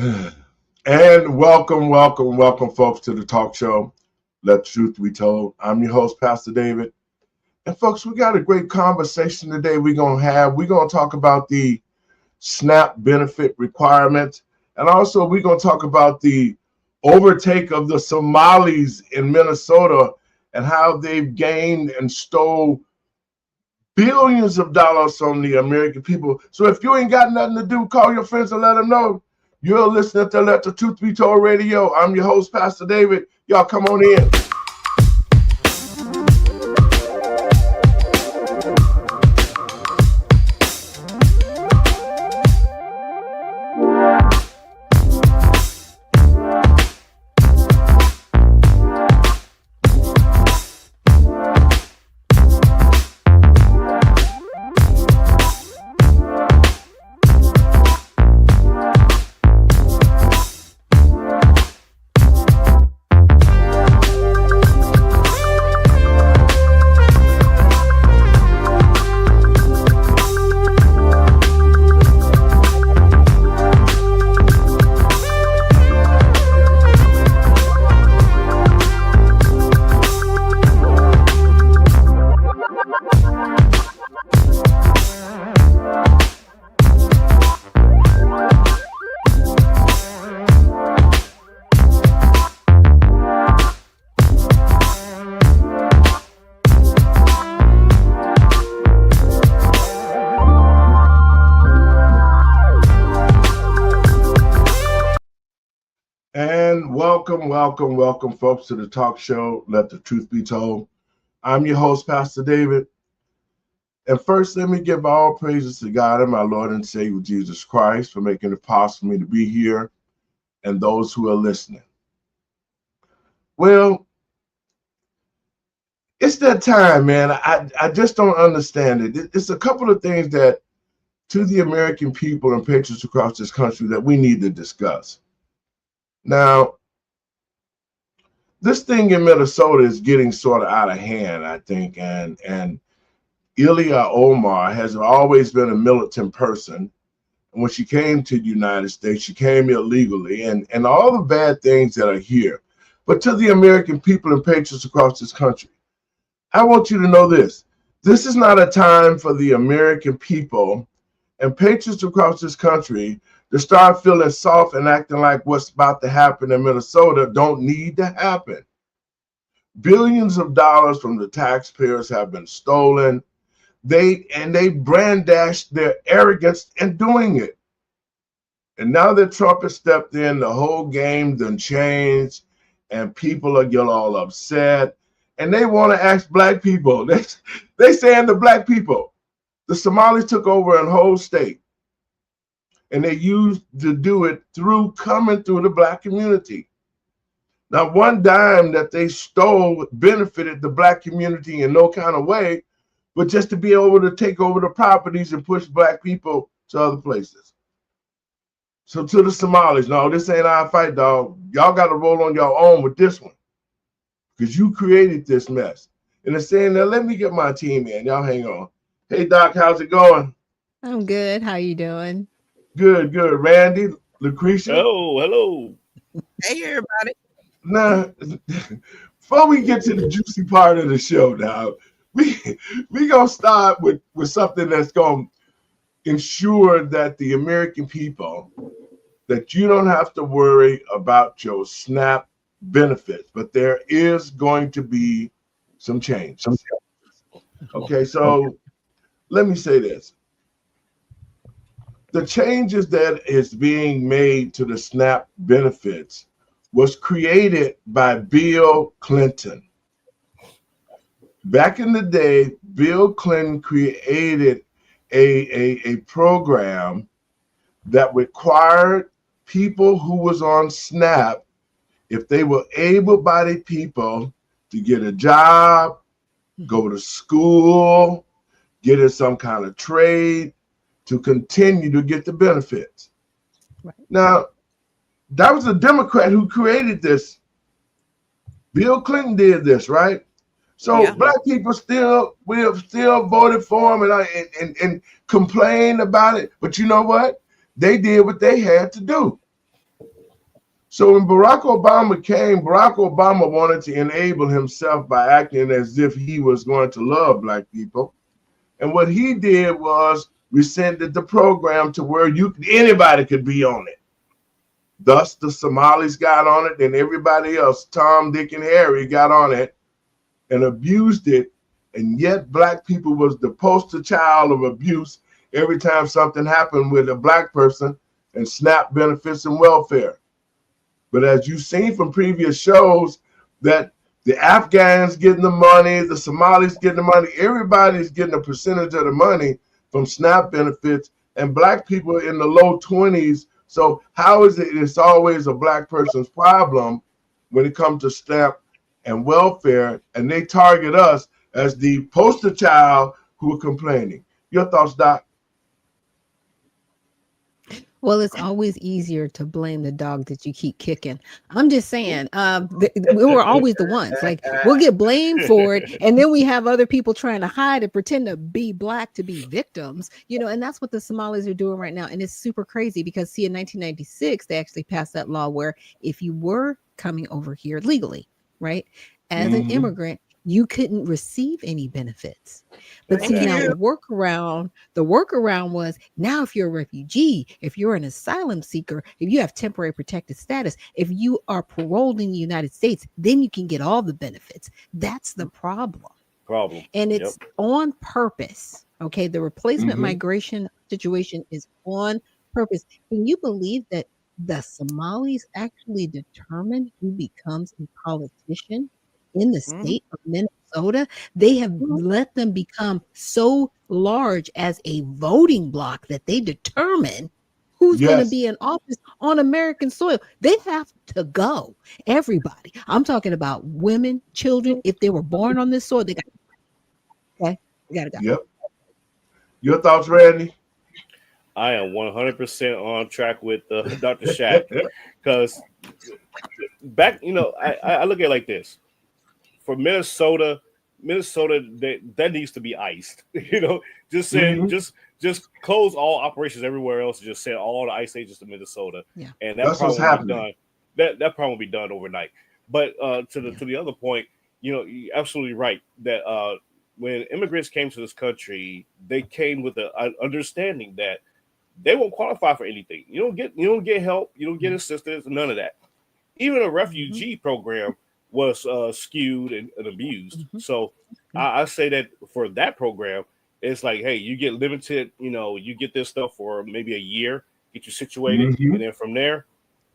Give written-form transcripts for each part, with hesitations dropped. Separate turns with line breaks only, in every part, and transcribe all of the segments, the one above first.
And welcome, folks, to the talk show. Let the truth be told. I'm your host, Pastor David. And folks, we got a great conversation today we're going to have. We're going to talk about the SNAP benefit requirements. And also, we're going to talk about the overtake of the Somalis in Minnesota and how they've gained and stole billions of dollars from the American people. So if you ain't got nothing to do, call your friends and let them know. You're listening to Let the Truth Be Told Radio. I'm your host, Pastor David. Y'all come on in. And welcome, folks, to the talk show, Let the Truth Be Told. I'm your host, Pastor David. And first, let me give all praises to God and my Lord and Savior, Jesus Christ, for making it possible for me to be here and those who are listening. Well, it's that time, man. I just don't understand it. It's a couple of things that, to the American people and patriots across this country, that we need to discuss. Now, this thing in Minnesota is getting sort of out of hand, I think, and Ilya Omar has always been a militant person. And when she came to the United States, she came illegally, and all the bad things that are here. But to the American people and patriots across this country, I want you to know this. This is not a time for the American people and patriots across this country to start feeling soft and acting like what's about to happen in Minnesota don't need to happen. Billions of dollars from the taxpayers have been stolen. They brandash their arrogance in doing it. And now that Trump has stepped in, the whole game done changed, and people are getting all upset. And they want to ask black people. They saying to black people, the Somalis took over a whole state. And they used to do it through coming through the black community. Now, one dime that they stole benefited the black community in no kind of way, but just to be able to take over the properties and push black people to other places. So to the Somalis, no, this ain't our fight, dog. Y'all got to roll on your own with this one because you created this mess. And they're saying, now let me get my team in. Y'all hang on. Hey, Doc, how's it going?
I'm good. How you doing?
Good. Randy, Lucretia.
Oh, hello.
Hey, everybody.
Now, before we get to the juicy part of the show now, we going to start with something that's going to ensure that the American people, that you don't have to worry about your SNAP benefits, but there is going to be some change. Okay, so let me say this. The changes that is being made to the SNAP benefits was created by Bill Clinton. Back in the day, Bill Clinton created a program that required people who was on SNAP, if they were able-bodied people, to get a job, go to school, get in some kind of trade, to continue to get the benefits.
Right.
Now, that was a Democrat who created this. Bill Clinton did this, right? So
Yeah.
black people we have still voted for him and complained about it. But you know what? They did what they had to do. So when Barack Obama wanted to enable himself by acting as if he was going to love black people. And what he did was rescinded the program to where anybody could be on it. Thus, the Somalis got on it, and everybody else, Tom, Dick, and Harry, got on it and abused it. And yet, black people was the poster child of abuse every time something happened with a black person and SNAP benefits and welfare. But as you've seen from previous shows, that the Afghans getting the money, the Somalis getting the money, everybody's getting a percentage of the money from SNAP benefits, and black people in the low 20s. So how is it it's always a black person's problem when it comes to SNAP and welfare, and they target us as the poster child who are complaining? Your thoughts, Doc?
Well, it's always easier to blame the dog that you keep kicking. I'm just saying, we were always the ones. Like, we'll get blamed for it, and then we have other people trying to hide and pretend to be black to be victims, and that's what the Somalis are doing right now. And it's super crazy because, see, in 1996, they actually passed that law where if you were coming over here legally, right, as an immigrant, you couldn't receive any benefits. But see, now the workaround was, now if you're a refugee, if you're an asylum seeker, if you have temporary protected status, if you are paroled in the United States, then you can get all the benefits. That's the problem. And it's on purpose. Okay. The replacement migration situation is on purpose. Can you believe that the Somalis actually determine who becomes a politician in the state of Minnesota? They have let them become so large as a voting bloc that they determine who's going to be in office on American soil. They have to go. Everybody. I'm talking about women, children. If they were born on this soil, they got to go.
Yep. Your thoughts, Randy?
I am 100% on track with Dr. Shack because back, I look at it like this. For Minnesota, that needs to be iced. Just saying, just close all operations everywhere else and just send all the ICE agents to Minnesota.
Yeah.
And that probably won't be done. That probably won't be done overnight. But to the other point, you're absolutely right that when immigrants came to this country, they came with the understanding that they won't qualify for anything. You don't get help, you don't get assistance, none of that. Even a refugee program was skewed and abused. So I say that for that program, it's like, hey, you get limited, you get this stuff for maybe a year, get you situated, and then from there,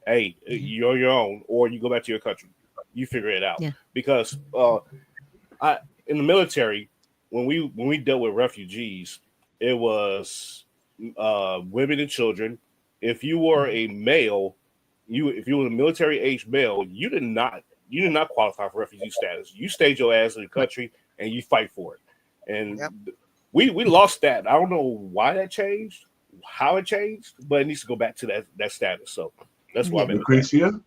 hey, you're on your own, or you go back to your country. You figure it out. Yeah. Because in the military, when we dealt with refugees, it was women and children. If you were a male, if you were a military age male, you did not qualify for refugee status. You stayed your ass in the country and you fight for it. And we lost that. I don't know why that changed, how it changed, but it needs to go back to that status. So that's why I'm in
Lucretia.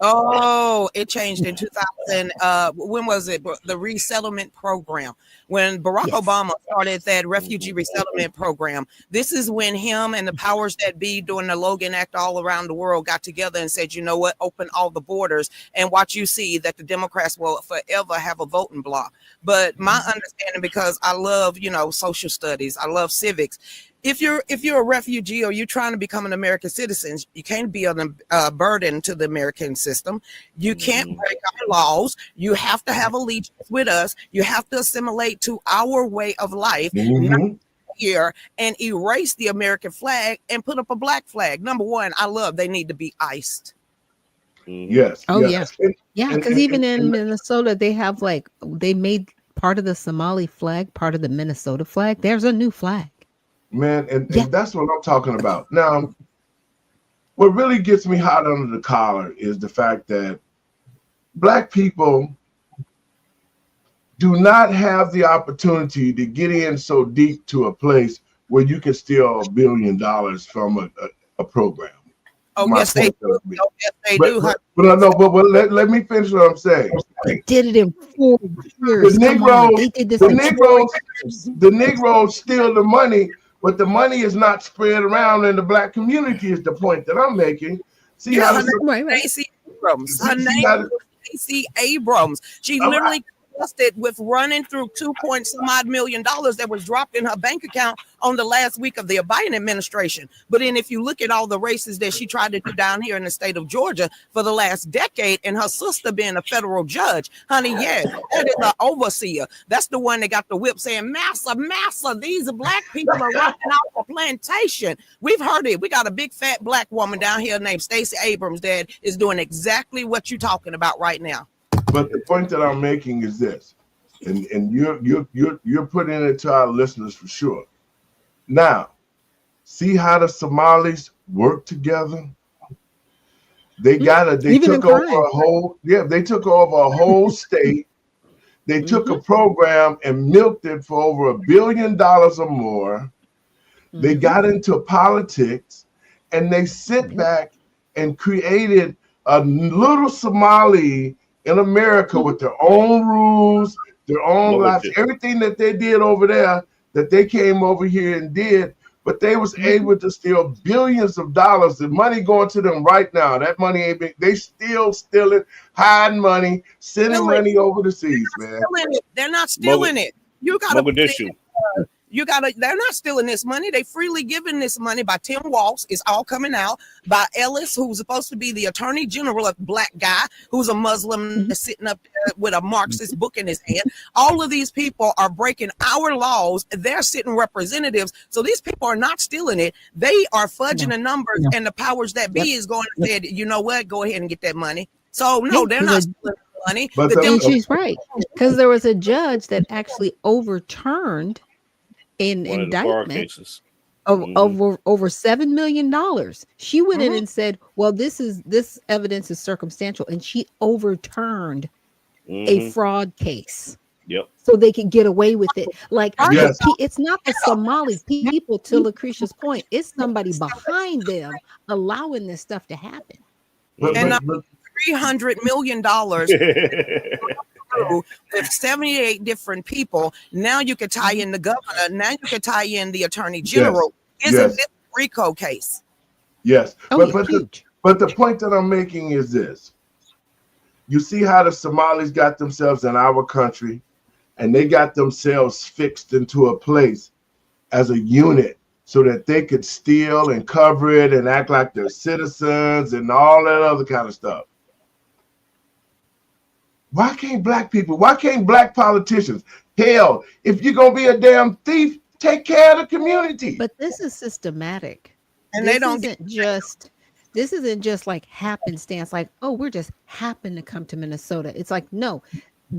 Oh, it changed in 2000. When was it? The resettlement program. When Barack Obama started that refugee resettlement program, this is when him and the powers that be doing the Logan Act all around the world got together and said, you know what, open all the borders and watch you see that the Democrats will forever have a voting bloc. But my understanding, because I love, social studies, I love civics. If you're a refugee or you're trying to become an American citizen, you can't be a burden to the American system. You can't break our laws. You have to have allegiance with us. You have to assimilate to our way of life. Not here and erase the American flag and put up a black flag. Number one, they need to be iced.
Yes.
Oh, yes. Yeah, because even in Minnesota, they made part of the Somali flag part of the Minnesota flag. There's a new flag.
Man, and that's what I'm talking about. Now, what really gets me hot under the collar is the fact that black people do not have the opportunity to get in so deep to a place where you can steal $1 billion from a program.
Oh, yes, they do.
But let me finish what I'm saying.
They did it in 4 years.
The Negroes steal the money, but the money is not spread around in the black community is the point that I'm making. See
Yeah,
how
her
the,
name is Stacey Abrams. Her
see
name
how
is Stacey Abrams. She
all right.
literally busted with running through 2 point some odd million dollars that was dropped in her bank account on the last week of the Biden administration. But then if you look at all the races that she tried to do down here in the state of Georgia for the last decade, and her sister being a federal judge, honey, yes, that is an overseer. That's the one that got the whip saying, "Massa, massa, these black people are running out the plantation." We've heard it. We got a big fat black woman down here named Stacey Abrams that is doing exactly what you're talking about right now.
But the point that I'm making is this, and you're putting it to our listeners for sure. Now, see how the Somalis work together? They
Even in
took over
crime.
a whole, they took over a whole state. They took a program and milked it for over $1 billion or more. They got into politics, and they sit back and created a little Somali in America with their own rules, their own lives, everything that they did over there, that they came over here and did, but they was able to steal billions of dollars. The money going to them right now. That money ain't been, they still stealing, hiding money, sending money over the seas, man.
They're not stealing it. You gotta
Mogadishu.
They're not stealing this money. They freely giving this money by Tim Walz. It's all coming out by Ellis, who's supposed to be the attorney general, a black guy who's a Muslim sitting up there with a Marxist book in his hand. All of these people are breaking our laws. They're sitting representatives. So these people are not stealing it. They are fudging the numbers, and the powers that be is going to say, you know what, go ahead and get that money. So no, they're not stealing money.
But
And she's right, because there was a judge that actually overturned an indictment of over $7 million. She went in and said, well, this evidence is circumstantial, and she overturned a fraud case. So they could get away with it. Like, it's not the Somali people, to Lucretia's point, it's somebody behind them allowing this stuff to happen.
And $300 million with 78 different people. Now you could tie in the governor. Now you could tie in the attorney general. Isn't this a RICO case?
Yes. But the point that I'm making is this. You see how the Somalis got themselves in our country, and they got themselves fixed into a place as a unit so that they could steal and cover it and act like they're citizens and all that other kind of stuff. Why can't black people? Why can't black politicians? Hell, if you're going to be a damn thief, take care of the community.
But this is systematic.
And
this isn't just like happenstance, like, oh, we're just happen to come to Minnesota. It's like, no,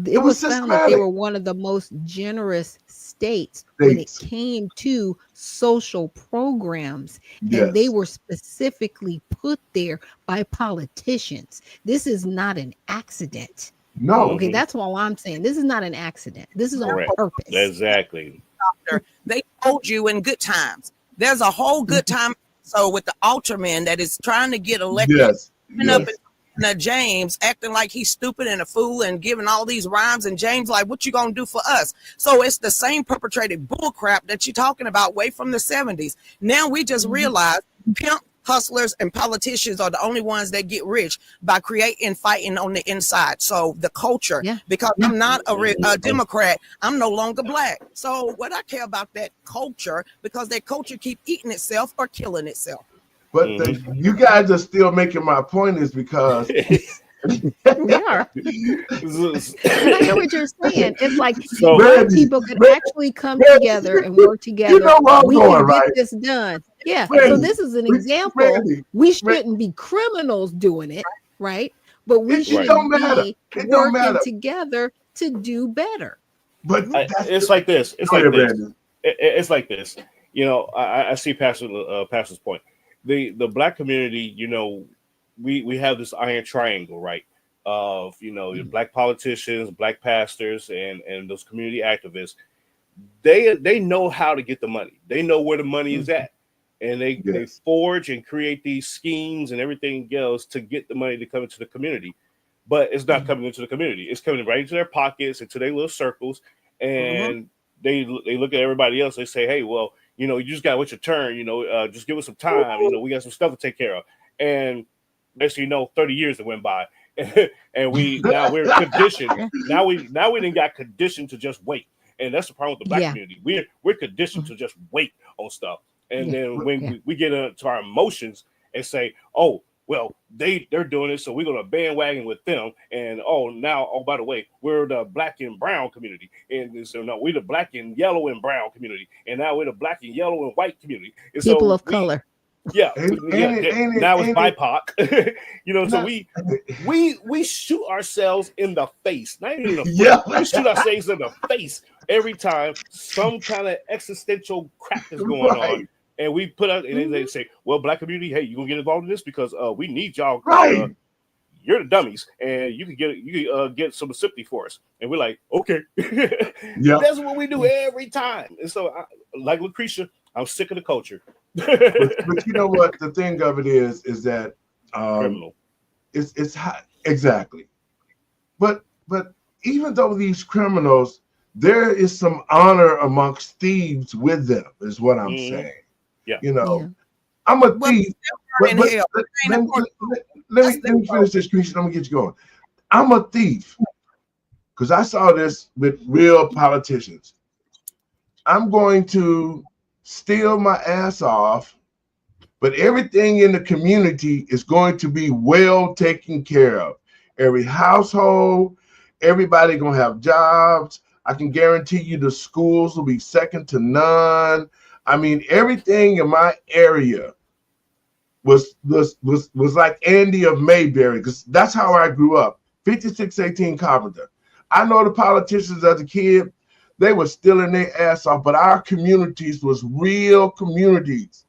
it was found that they were one of the most generous states when it came to social programs. And they were specifically put there by politicians. This is not an accident.
No.
Okay, that's all I'm saying. This is not an accident. This is on purpose.
Exactly.
They told you in good times. There's a whole good time. So with the Ultraman that is trying to get elected, up in James acting like he's stupid and a fool and giving all these rhymes, and James like, what you gonna do for us? So it's the same perpetrated bullcrap that you're talking about way from the 70s. Now we just realized pimp, hustlers, and politicians are the only ones that get rich by creating fighting on the inside. So the culture, because I'm not a Democrat, I'm no longer black. So what I care about that culture, because that culture keep eating itself or killing itself.
But you guys are still making my point is because
we are. But I hear what you're saying. It's like people could actually come together and work together.
You know where I'm
we
going,
can
right?
get this done. Yeah. So this is an example. We shouldn't be criminals doing it, right? But we should be working together to do better.
But
it's like this. It's like this. It's like this. You know, I see Pastor's point. The black community, you know, we have this iron triangle, right? Of, you know, your black politicians, black pastors, and those community activists. They know how to get the money. They know where the money is at. And they forge and create these schemes and everything else to get the money to come into the community. But it's not coming into the community. It's coming right into their pockets, into their little circles. And they look at everybody else. They say, hey, well, you know, you just got to wait your turn. You know, just give us some time. You know, we got some stuff to take care of. And Next thing you know, 30 years that went by, and we're conditioned. Now we didn't got conditioned to just wait, and that's the problem with the black
Yeah.
community. We're conditioned to just wait on stuff, and
Yeah.
then when we get into our emotions and say, oh, well, they're doing it, so we're gonna bandwagon with them. And by the way, we're the black and brown community, and so no, we're the black and yellow and brown community, and now we're the black and yellow and white community. And
People
so
of color.
Yeah,
Ain't
now it's
it-
BIPOC. So
No.
we shoot ourselves in the face, not even in the foot.
Yeah.
We shoot ourselves in the face every time some kind of existential crap is going on.
Right.
And we put out, and then they say, "Well, black community, hey, you gonna get involved in this because we need y'all.
Right.
You're the dummies, and you can get some sympathy for us." And we're like, "Okay."
Yeah.
That's what we do every time. And so, like Lucretia, I'm sick of the culture.
But you know what? The thing of it is that
Criminal.
it's hot. Exactly. But even though these criminals, there is some honor amongst thieves with them, is what I'm saying.
Yeah.
Yeah.
I'm a thief.
in
But
hell.
let me finish this, Christian. I'm gonna get you going. I'm a thief because I saw this with real politicians. I'm going to steal my ass off, but everything in the community is going to be well taken care of. Every household, everybody gonna have jobs. I can guarantee you the schools will be second to none. I mean, everything in my area was like Andy of Mayberry, because that's how I grew up. 5618 Carpenter. I know the politicians as a kid, they were stealing their ass off, but our communities was real communities.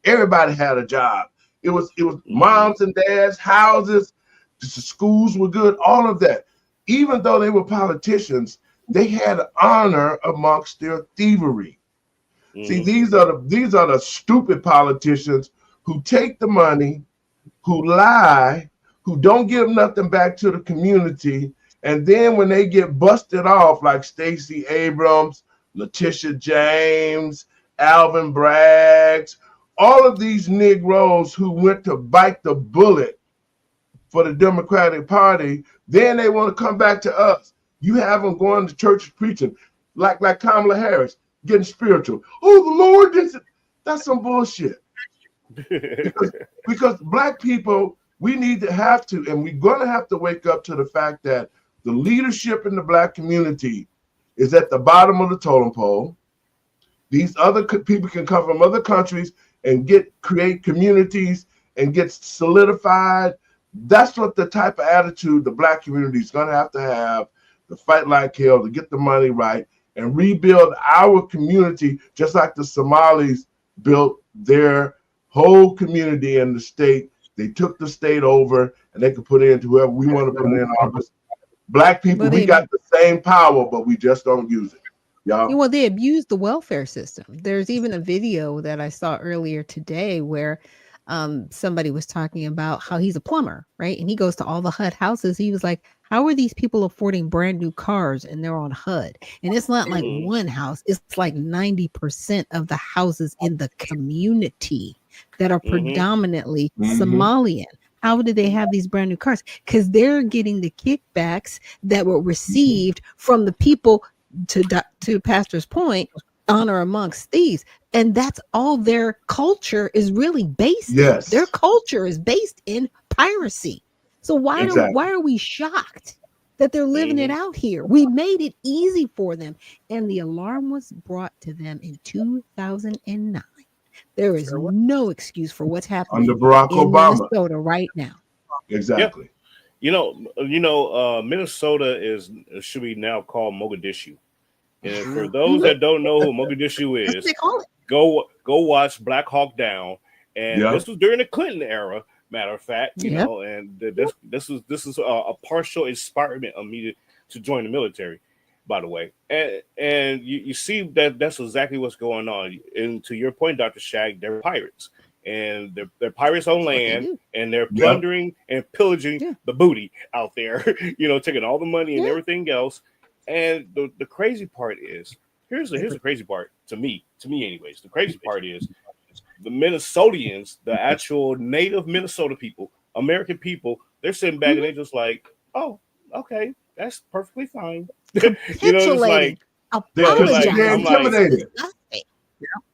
Everybody had a job. It was moms and dads, houses, the schools were good, all of that. Even though they were politicians, they had honor amongst their thievery. See, these are the stupid politicians who take the money, who lie, who don't give nothing back to the community, and then when they get busted off, like Stacey Abrams, Letitia James, Alvin Braggs, all of these Negroes who went to bite the bullet for the Democratic Party, then they want to come back to us. You have them going to churches preaching, like Kamala Harris, getting spiritual. Oh, the Lord did it. That's some bullshit. because black people, we need to have to, and we're going to have to wake up to the fact that the leadership in the black community is at the bottom of the totem pole. These other people can come from other countries and create communities and get solidified. That's what the type of attitude the black community is going to have to fight like hell to get the money right and rebuild our community, just like the Somalis built their whole community in the state. They took the state over and they could put it into whoever we want to put in office. Black people, we got the same power, but we just don't use it. Y'all.
Well, they abuse the welfare system. There's even a video that I saw earlier today where somebody was talking about how he's a plumber, right? And he goes to all the HUD houses. He was like, how are these people affording brand new cars and they're on HUD? And it's not like one house. It's like 90% of the houses in the community that are predominantly Somalian. How do they have these brand new cars? Because they're getting the kickbacks that were received from the people, to Pastor's point, honor amongst thieves. And that's all their culture is really based in. Their culture is based in piracy. So why are we shocked that they're living it out here? We made it easy for them. And the alarm was brought to them in 2009. There is no excuse for what's happening
under Barack Obama,
Minnesota right now.
Exactly.
Yep. Minnesota should be now called Mogadishu. And for those that don't know who Mogadishu is, go watch Black Hawk Down. And this was during the Clinton era, matter of fact, you know, and this is a partial inspiration of me to join the military, by the way. And you see that's exactly what's going on. And to your point, Dr. Shag, they're pirates. And they're pirates on land, and they're plundering and pillaging the booty out there, taking all the money and everything else. And the crazy part is, here's the crazy part to me anyways. The crazy part is the Minnesotians, the actual native Minnesota people, American people, they're sitting back and they're just like, oh, okay, that's perfectly fine. It's like,
they're
apologizing.
intimidated.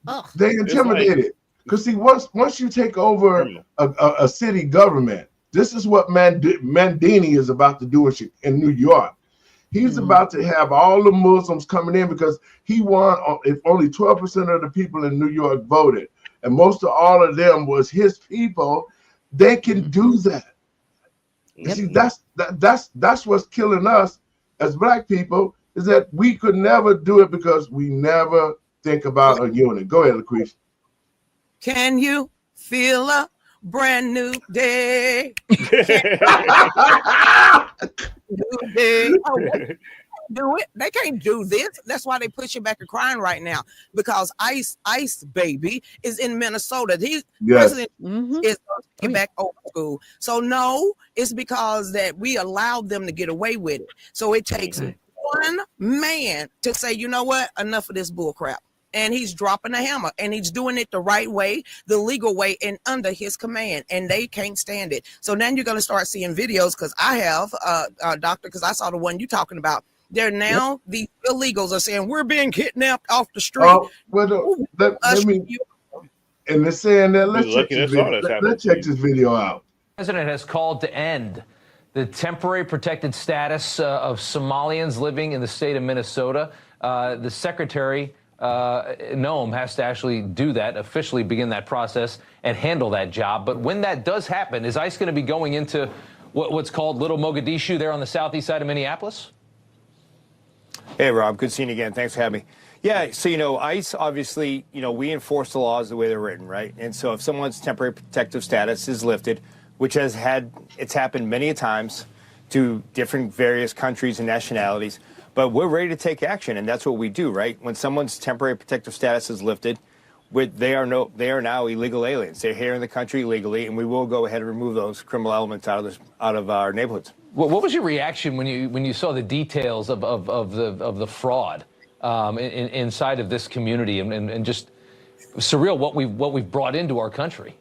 Ugh.
They intimidated. Because see, once you take over a city government, this is what Mandini is about to do in New York. He's about to have all the Muslims coming in because he won if only 12% of the people in New York voted, and most of all of them was his people. They can do that.
Yep.
See, that's what's killing us as Black people, is that we could never do it because we never think about a unit. Go ahead, Lucretia.
Can you feel a brand new day? New day. Oh, do it. They can't do this. That's why they pushing back and crying right now, because Ice Baby is in Minnesota. He's president is get back old school. So no, it's because that we allowed them to get away with it. So it takes one man to say, you know what, enough of this bull crap. And he's dropping a hammer, and he's doing it the right way, the legal way, and under his command, and they can't stand it. So then you're going to start seeing videos, because I have, doctor, because I saw the one you're talking about. They're now, the illegals are saying, we're being kidnapped off the street.
Oh, well, let me, and they're saying that, let's check this video out.
The president has called to end the temporary protected status of Somalians living in the state of Minnesota. The secretary, Noam, has to actually do that, officially begin that process and handle that job. But when that does happen, is ICE going to be going into what's called Little Mogadishu there on the southeast side of Minneapolis?
Hey, Rob, good seeing you again. Thanks for having me. Yeah, so, ICE, obviously, we enforce the laws the way they're written, right? And so if someone's temporary protective status is lifted, which it's happened many times to different various countries and nationalities, but we're ready to take action, and that's what we do, right? When someone's temporary protective status is lifted, they are now illegal aliens. They're here in the country illegally, and we will go ahead and remove those criminal elements out of our neighborhoods.
What was your reaction when you saw the details of the fraud inside of this community, and just surreal what we've brought into our country?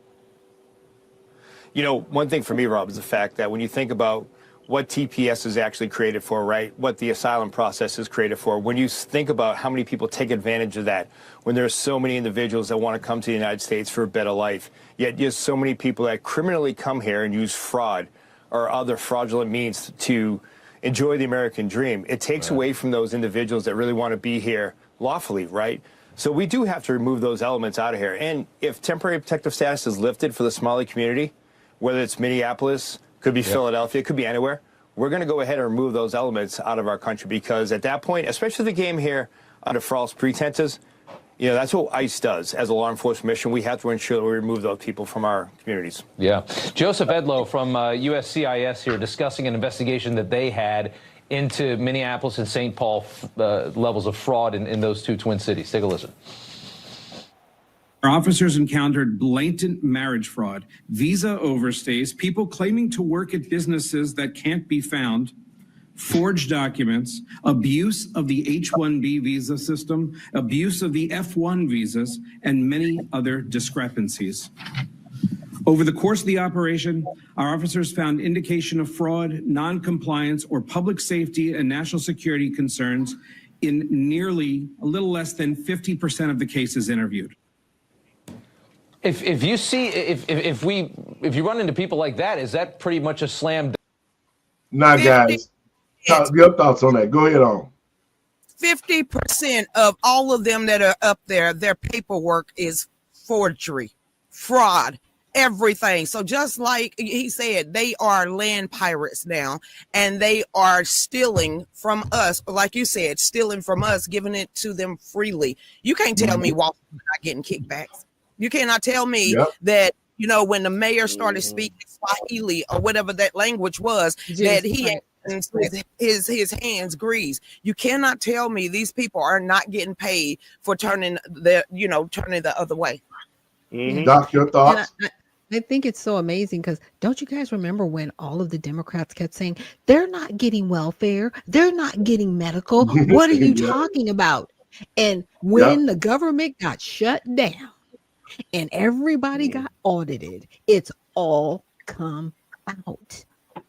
One thing for me, Rob, is the fact that when you think about what TPS is actually created for, right? What the asylum process is created for. When you think about how many people take advantage of that, when there's so many individuals that want to come to the United States for a better life, yet there's so many people that criminally come here and use fraud or other fraudulent means to enjoy the American dream, it takes away from those individuals that really want to be here lawfully, right? So we do have to remove those elements out of here. And if temporary protective status is lifted for the Somali community, whether it's Minneapolis, could be Philadelphia, could be anywhere, we're going to go ahead and remove those elements out of our country, because at that point, especially the game here under false pretenses, that's what ICE does as a law enforcement mission. We have to ensure that we remove those people from our communities.
Yeah. Joseph Edlow from USCIS here discussing an investigation that they had into Minneapolis and St. Paul levels of fraud in those two twin cities. Take a listen.
Our officers encountered blatant marriage fraud, visa overstays, people claiming to work at businesses that can't be found, forged documents, abuse of the H-1B visa system, abuse of the F-1 visas, and many other discrepancies. Over the course of the operation, our officers found indication of fraud, non-compliance, or public safety and national security concerns in nearly a little less than 50% of the cases interviewed.
If you run into people like that, is that pretty much a slam dunk?
Nah, guys, your thoughts on that. Go ahead on.
50% of all of them that are up there, their paperwork is forgery, fraud, everything. So just like he said, they are land pirates now, and they are stealing from us. Like you said, stealing from us, giving it to them freely. You can't tell me Walter's not getting kickbacks. You cannot tell me that, when the mayor started speaking Swahili or whatever that language was, that he had his hands greased. You cannot tell me these people are not getting paid for turning the other way.
Doc, your thoughts?
I think it's so amazing, because don't you guys remember when all of the Democrats kept saying they're not getting welfare, they're not getting medical? What are you talking about? And when the government got shut down and everybody got audited, it's all come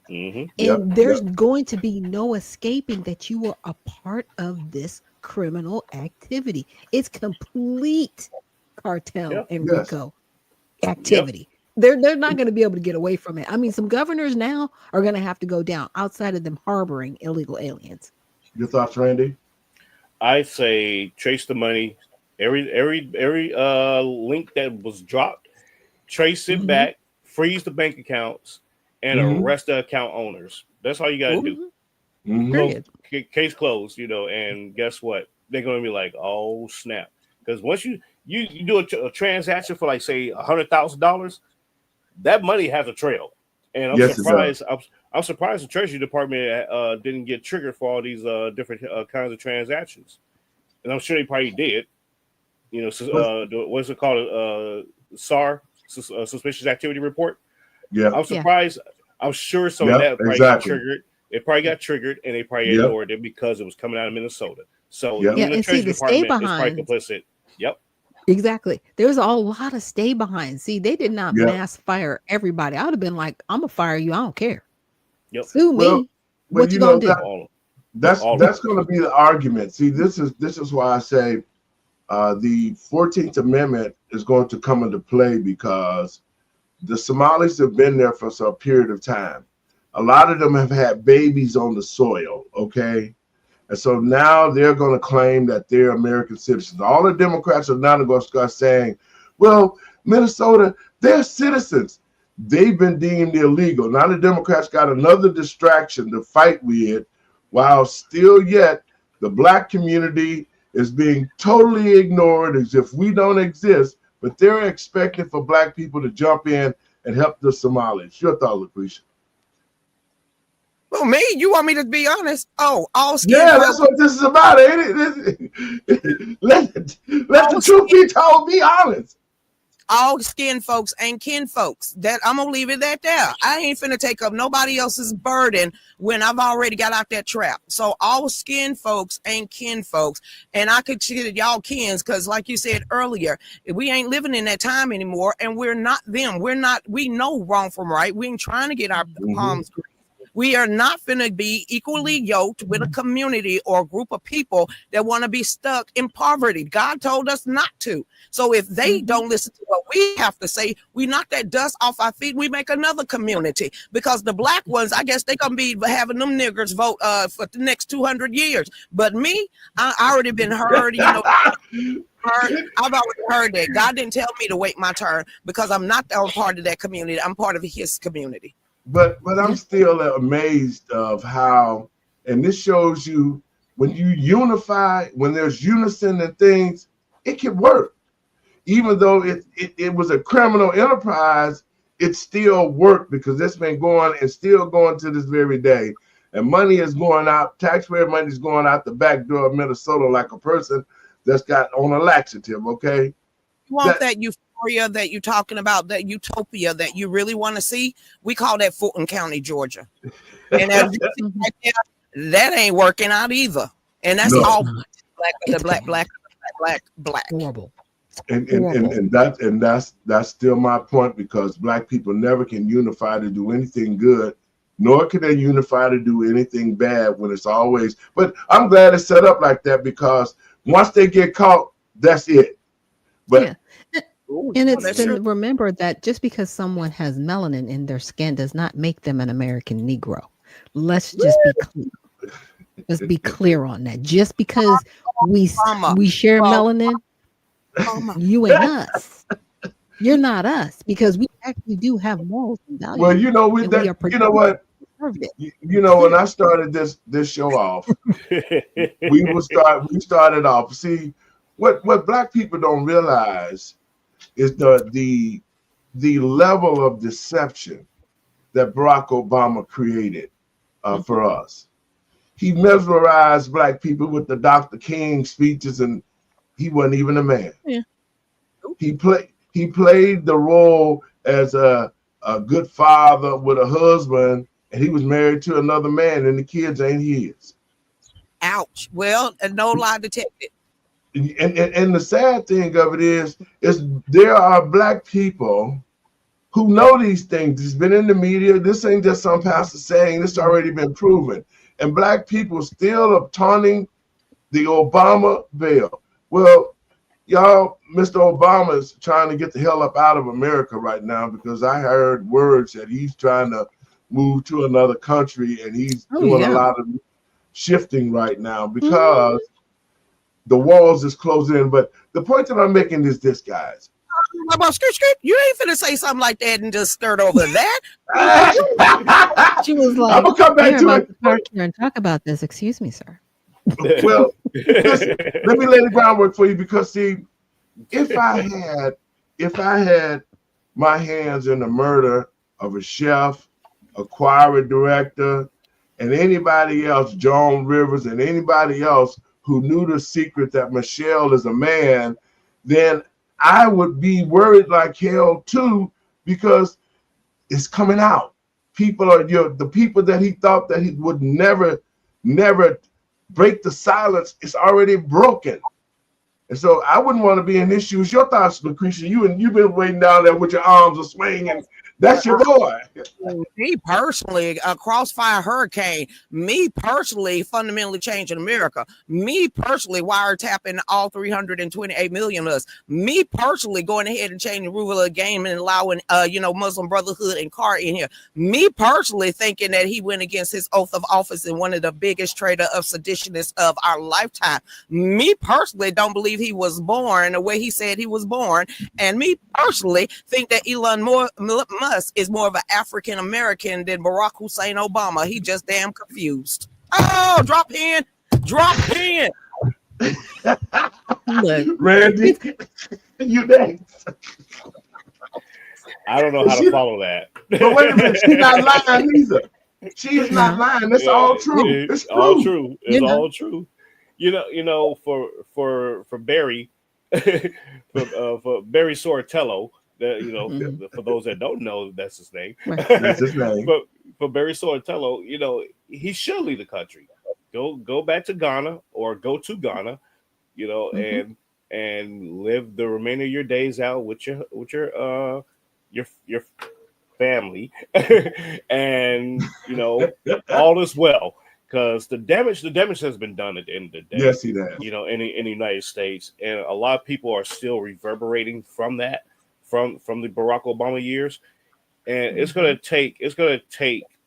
Mm-hmm.
And there's going to be no escaping that you are a part of this criminal activity. It's complete cartel
Yep.
and
Yes.
RICO
Yep.
activity. They're not going to be able to get away from it. I mean, some governors now are going to have to go down outside of them harboring illegal aliens.
Your thoughts, Randy?
I say trace the money. Every link that was dropped, trace it
Mhm.
back, freeze the bank accounts, and
Mm-hmm.
arrest the account owners. That's all you got to do.
Mhm.
Mm-hmm.
Close
Period.
case closed. And guess what? They're going to be like, oh snap, because once you do a transaction for like say $100,000, that money has a trail, and I'm
Yes, it does.
surprised. I'm surprised the Treasury Department didn't get triggered for all these different kinds of transactions, and I'm sure they probably did. What's it called? SAR, suspicious activity report.
Yeah.
I'm
Yeah.
surprised. I'm sure some of
Yep.
that probably got
Exactly.
triggered. It probably got triggered, and they probably
Yep.
ignored it because it was coming out of Minnesota. So
Yep.
Yeah.
even the
And see,
Treasury
the stay
Department is probably
behind.
complicit. Yep.
Exactly. There's a lot of stay behind. See, they did not
Yep.
mass fire everybody. I would have been like, I'm gonna fire you. I don't care.
Yep.
Sue
Well,
me. What you gonna do?
All
that's
all
that's going to be the argument. See, this is why I say the 14th Amendment is going to come into play because the Somalis have been there for some period of time. A lot of them have had babies on the soil, okay? And so now they're going to claim that they're American citizens. All the Democrats are now going to start saying, well, Minnesota, they're citizens. They've been deemed illegal. Now the Democrats got another distraction to fight with, while still yet the black community is being totally ignored as if we don't exist, but they're expecting for black people to jump in and help the Somalis. Your thought, Lucretia?
Well, me, you want me to be honest? Oh, all skin
Yeah,
folks.
that's what this is about, ain't it? Let the truth be told, be honest.
All skin folks ain't kin folks. That I'm gonna leave it at there. I ain't finna take up nobody else's burden when I've already got out that trap. So all skin folks ain't kin folks, and I consider y'all kins because, like you said earlier, we ain't living in that time anymore, and we're not them. We're not. We know wrong from right. We ain't trying to get our palms greased. We are not going to be equally yoked with a community or a group of people that want to be stuck in poverty. God told us not to. So if they don't listen to what we have to say, we knock that dust off our feet. We make another community because the black ones, I guess they're going to be having them niggers vote for the next 200 years. But me, I already been heard, I've already heard that. God didn't tell me to wait my turn because I'm not a part of that community. I'm part of his community.
But I'm still amazed of how, and this shows you when you unify, when there's unison in things, it can work. Even though it was a criminal enterprise, it still worked because it's been going and still going to this very day. And money is going out, taxpayer money is going out the back door of Minnesota like a person that's got on a laxative, okay?
You want that euphoria that you're talking about, that utopia that you really want to see? We call that Fulton County, Georgia. And as you see right there, that ain't working out either. And that's all black.
Horrible.
And that's still my point, because black people never can unify to do anything good, nor can they unify to do anything bad when it's always. But I'm glad it's set up like that, because once they get caught, that's it. But
yeah. And it's to remember that just because someone has melanin in their skin does not make them an American Negro. Let's just be clear. Let's be clear on that. Just because we share melanin, you ain't us. You're not us, because we actually do have morals and values.
Well, you know, you know what? You know, when I started this show off, we started off. See, what black people don't realize is the level of deception that Barack Obama created for us. He mesmerized black people with the Dr. King speeches, and he wasn't even a man.
Yeah.
He played the role as a good father with a husband, and he was married to another man, and the kids ain't his.
Ouch. Well, no lie detected.
And the sad thing of it is there are black people who know these things. It's been in the media. This ain't just some pastor saying. This already been proven. And black people still are taunting the Obama bill. Well, y'all, Mr. Obama is trying to get the hell up out of America right now, because I heard words that he's trying to move to another country, and he's doing a lot of shifting right now because the walls is closing in. But the point that I'm making is this, guys.
You ain't finna say something like that and just skirt over that.
She was like,
I'm gonna come back to it.
Park here and talk about this. Excuse me, sir.
Well, listen, let me lay the groundwork for you, because see, if I had my hands in the murder of a chef, a choir director, and anybody else, Joan Rivers, and anybody else who knew the secret that Michelle is a man, then I would be worried like hell too, because it's coming out. People are, the people that he thought that he would never break the silence, it's already broken. And so I wouldn't want to be in this shoes. Your thoughts, Lucretia? You've been waiting down there with your arms are swinging. That's your boy.
Me personally, a crossfire hurricane. Me personally, fundamentally changing America. Me personally, wiretapping all 328 million of us. Me personally, going ahead and changing the rule of the game and allowing, Muslim Brotherhood and CAR in here. Me personally, thinking that he went against his oath of office and one of the biggest traitor of seditionists of our lifetime. Me personally, don't believe he was born the way he said he was born, and me personally think that Elon Musk is more of an African American than Barack Hussein Obama. He just damn confused. Oh, drop in.
Look,
Randy, you next.
I don't know how to follow that.
But wait a minute, she's not lying either. She is not lying. It's all true. It's true.
All true. It's all true. You know, for Barry, for Barry Sorrello, for those that don't know, that's his name.
That's his name.
But for Barry Sorrello, he should leave the country. Go back to Ghana, or go to Ghana, and live the remainder of your days out with your family, and all is well. Because the damage has been done at the end of the day.
Yes, he does.
In the United States, and a lot of people are still reverberating from that, from the Barack Obama years, and it's gonna take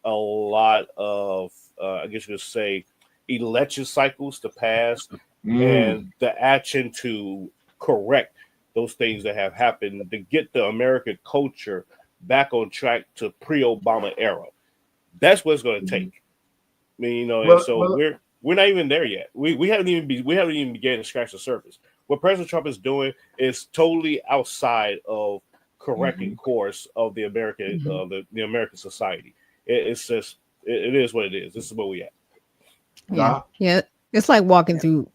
a lot of I guess you could say election cycles to pass, and the action to correct those things that have happened to get the American culture back on track to pre-Obama era. That's what it's gonna take. I mean, we're not even there yet. We haven't even begun to scratch the surface. What President Trump is doing is totally outside of correcting course of the American the American society. It's just it is what it is. This is where we at.
Yeah. It's like walking through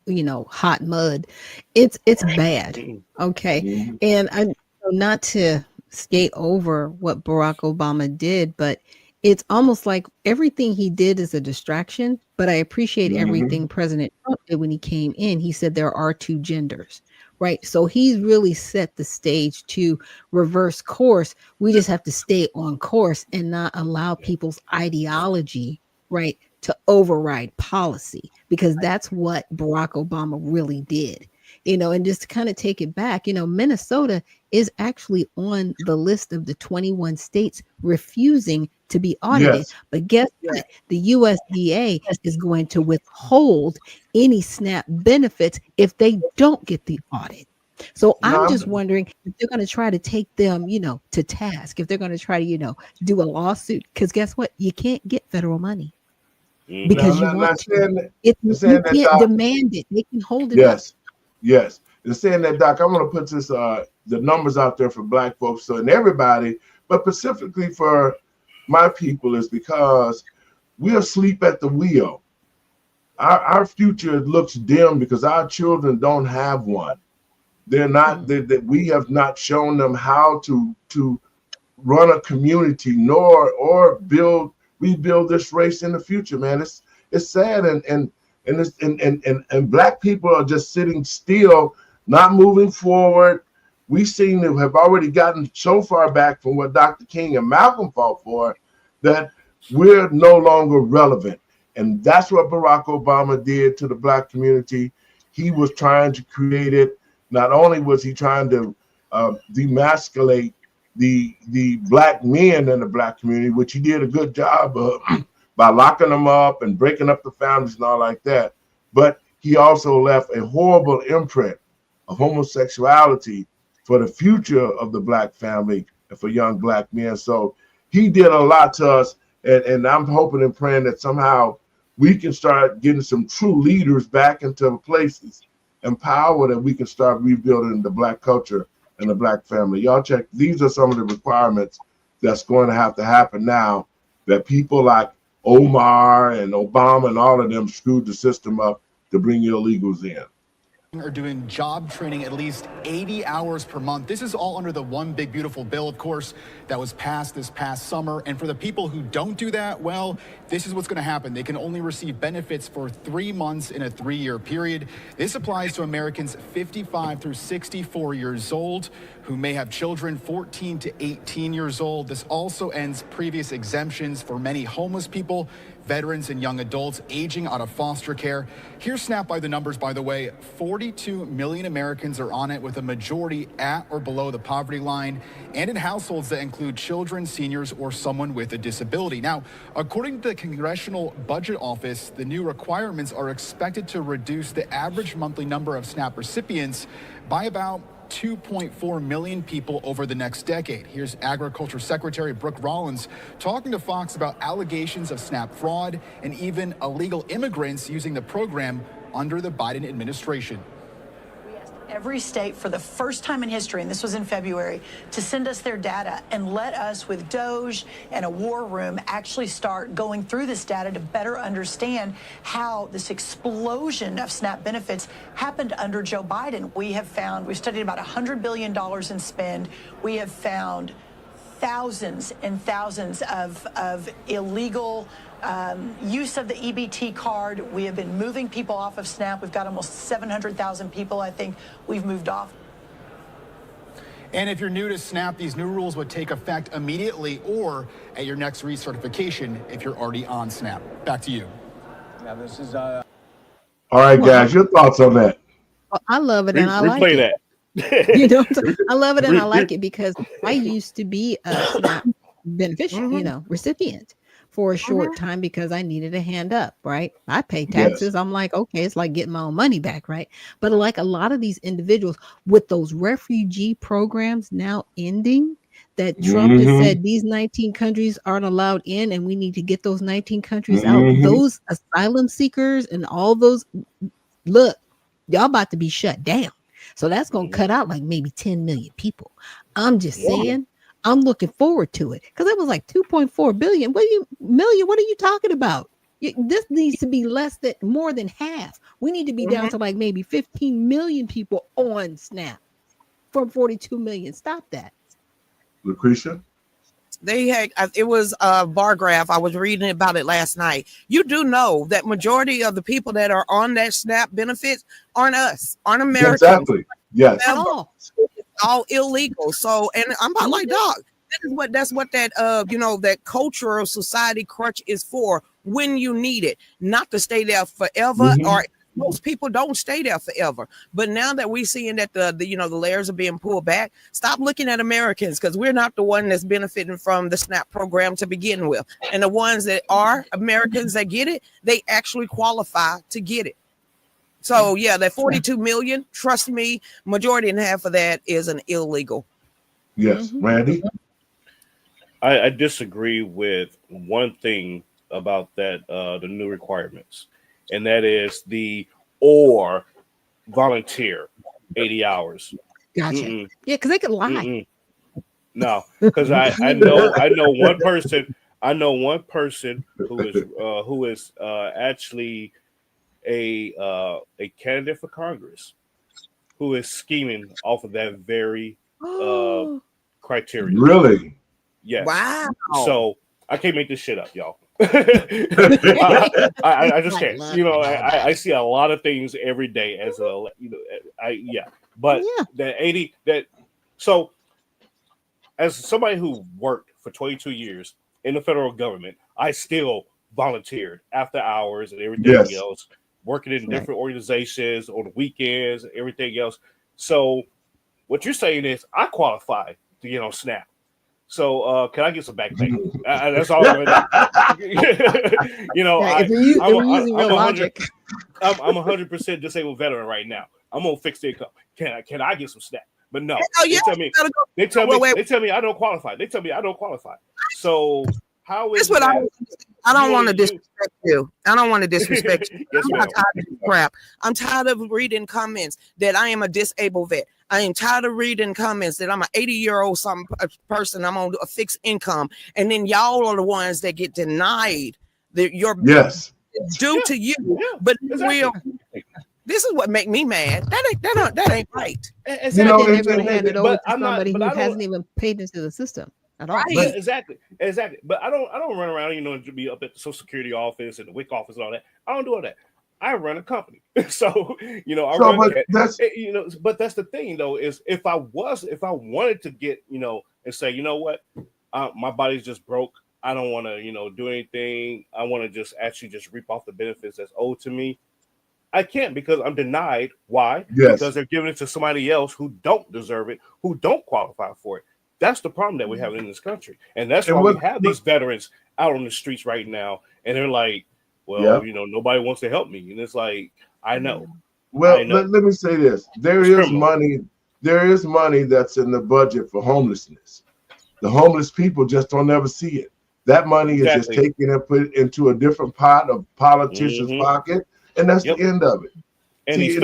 hot mud. It's bad. Okay. And I not to skate over what Barack Obama did, but it's almost like everything he did is a distraction, but I appreciate everything President Trump did when he came in. He said there are two genders, right? So he's really set the stage to reverse course. We just have to stay on course and not allow people's ideology, right, to override policy, because that's what Barack Obama really did. And just to kind of take it back, Minnesota is actually on the list of the 21 states refusing to be audited. Yes. But guess what? The USDA is going to withhold any SNAP benefits if they don't get the audit. So I'm just wondering if they're going to try to take them, to task, if they're going to try to, do a lawsuit, because guess what? You can't get federal money. Because you can't demand it. They can hold it up.
Yes. And saying that, Doc, I'm going to put this the numbers out there for Black folks, and everybody, but specifically for my people, is because we're asleep at the wheel. Our future looks dim because our children don't have one. They're not. We have not shown them how to run a community, or rebuild this race in the future. Man, it's sad, and Black people are just sitting still, not moving forward, we seem to have already gotten so far back from what Dr. King and Malcolm fought for that we're no longer relevant. And that's what Barack Obama did to the Black community. He was trying to create it. Not only was he trying to demasculate the Black men in the Black community, which he did a good job of by locking them up and breaking up the families and all like that, but he also left a horrible imprint of homosexuality for the future of the Black family and for young Black men. So he did a lot to us, and I'm hoping and praying that somehow we can start getting some true leaders back into places and power, that we can start rebuilding the Black culture and the Black family. Y'all check, these are some of the requirements that's going to have to happen now, that people like Omar and Obama and all of them screwed the system up to bring illegals in.
Are doing job training at least 80 hours per month. This is all under the One Big Beautiful Bill, of course, that was passed this past summer. And for the people who don't do that, well, this is what's going to happen. They can only receive benefits for 3 months in a 3-year period. This applies to Americans 55 through 64 years old who may have children 14 to 18 years old. This also ends previous exemptions for many homeless people, veterans, and young adults aging out of foster care. Here's SNAP by the numbers, by the way. 42 million Americans are on it, with a majority at or below the poverty line, and in households that include children, seniors, or someone with a disability. Now, according to the Congressional Budget Office, the new requirements are expected to reduce the average monthly number of SNAP recipients by about 2.4 million people over the next decade. Here's Agriculture Secretary Brooke Rollins talking to Fox about allegations of SNAP fraud and even illegal immigrants using the program under the Biden administration.
Every state, for the first time in history, and this was in February, to send us their data and let us, with Doge and a war room, actually start going through this data to better understand how this explosion of SNAP benefits happened under Joe Biden. We've studied about $100 billion in spend. We have found thousands and thousands of illegal use of the EBT card. We have been moving people off of SNAP. We've got almost 700,000 people, I think, we've moved off.
And if you're new to SNAP, these new rules would take effect immediately or at your next recertification if you're already on SNAP. Back to you.
Yeah, this is all right, guys, your thoughts on that?
I love it, and I like
replay
it.
that.
You know, I love it and I like it, because I used to be a SNAP beneficiary, recipient for a short time, because I needed a hand up, right? I pay taxes. Yes. I'm like, okay, it's like getting my own money back, right? But like a lot of these individuals with those refugee programs now ending, that Trump has said these 19 countries aren't allowed in, and we need to get those 19 countries out. Those asylum seekers and all those, look, y'all about to be shut down. So that's going to cut out like maybe 10 million people. I'm just saying, I'm looking forward to it, because it was like 2.4 billion. What are you talking about? This needs to be more than half. We need to be down to like maybe 15 million people on SNAP from 42 million. Stop that.
Lucretia?
It was a bar graph. I was reading about it last night. You do know that majority of the people that are on that SNAP benefits aren't Americans.
Exactly. Yes.
All illegal. So, and I'm about like, dog, that's what that that cultural society crutch is for, when you need it, not to stay there forever. Or most people don't stay there forever. But now that we're seeing that the layers are being pulled back, stop looking at Americans, because we're not the one that's benefiting from the SNAP program to begin with. And the ones that are Americans that get it, they actually qualify to get it. So yeah, that 42 million, trust me, majority and half of that is an illegal.
Yes. Randy?
I disagree with one thing about that, the new requirements, and that is or volunteer 80 hours.
Gotcha. Yeah, because they could lie.
No, because I know one person who is actually a candidate for Congress who is scheming off of that very criteria.
Really?
Yes.
Wow.
So I can't make this shit up, y'all. I just can't. I see a lot of things every day as but that So, as somebody who worked for 22 years in the federal government, I still volunteered after hours and everything
Yes.
else, working in
Right.
different organizations on the weekends and everything else. So, what you're saying is I qualify to get on SNAP. So, can I get some back pay? That's all I'm gonna do.
Yeah, if we're using
I'm
real logic.
I'm 100% disabled veteran right now. I'm on fixed income. Can I get some SNAP? But no,
Oh, yeah,
they tell me I don't qualify. They tell me I don't qualify. So how is
That's what
that?
I don't want to
you-
disrespect you. I don't want to disrespect you.
Yes,
I'm
ma'am.
not tired of this crap. I'm tired of reading comments that I am a disabled vet. I am tired of reading comments that I'm an 80-year-old person. I'm on a fixed income, and then y'all are the ones that get denied your
Yes.
due to you.
Yeah,
But
exactly.
this is what make me mad. That ain't right.
Exactly.
You know,
Then they're going to hand it over
but
to
I'm not.
somebody
But
who
I don't.
hasn't even paid into the system at all.
Right.
But exactly. But I don't run around, to be up at the Social Security office and the WIC office and all that. I don't do all that. I run a company, so I run. But that's the thing, though, is if I wanted to get, and say, what, my body's just broke. I don't want to, do anything. I want to just reap off the benefits that's owed to me. I can't because I'm denied. Why?
Yes.
Because they're giving it to somebody else who don't deserve it, who don't qualify for it. That's the problem that we have in this country. And that's why we have these veterans out on the streets right now. And they're like, well, nobody wants to help me. And it's like, I know.
Well,
I know.
let me say this. There is money that's in the budget for homelessness. The homeless people just don't ever see it. That money is just taken and put into a different pot of politicians' pocket, and that's the end of it.
And these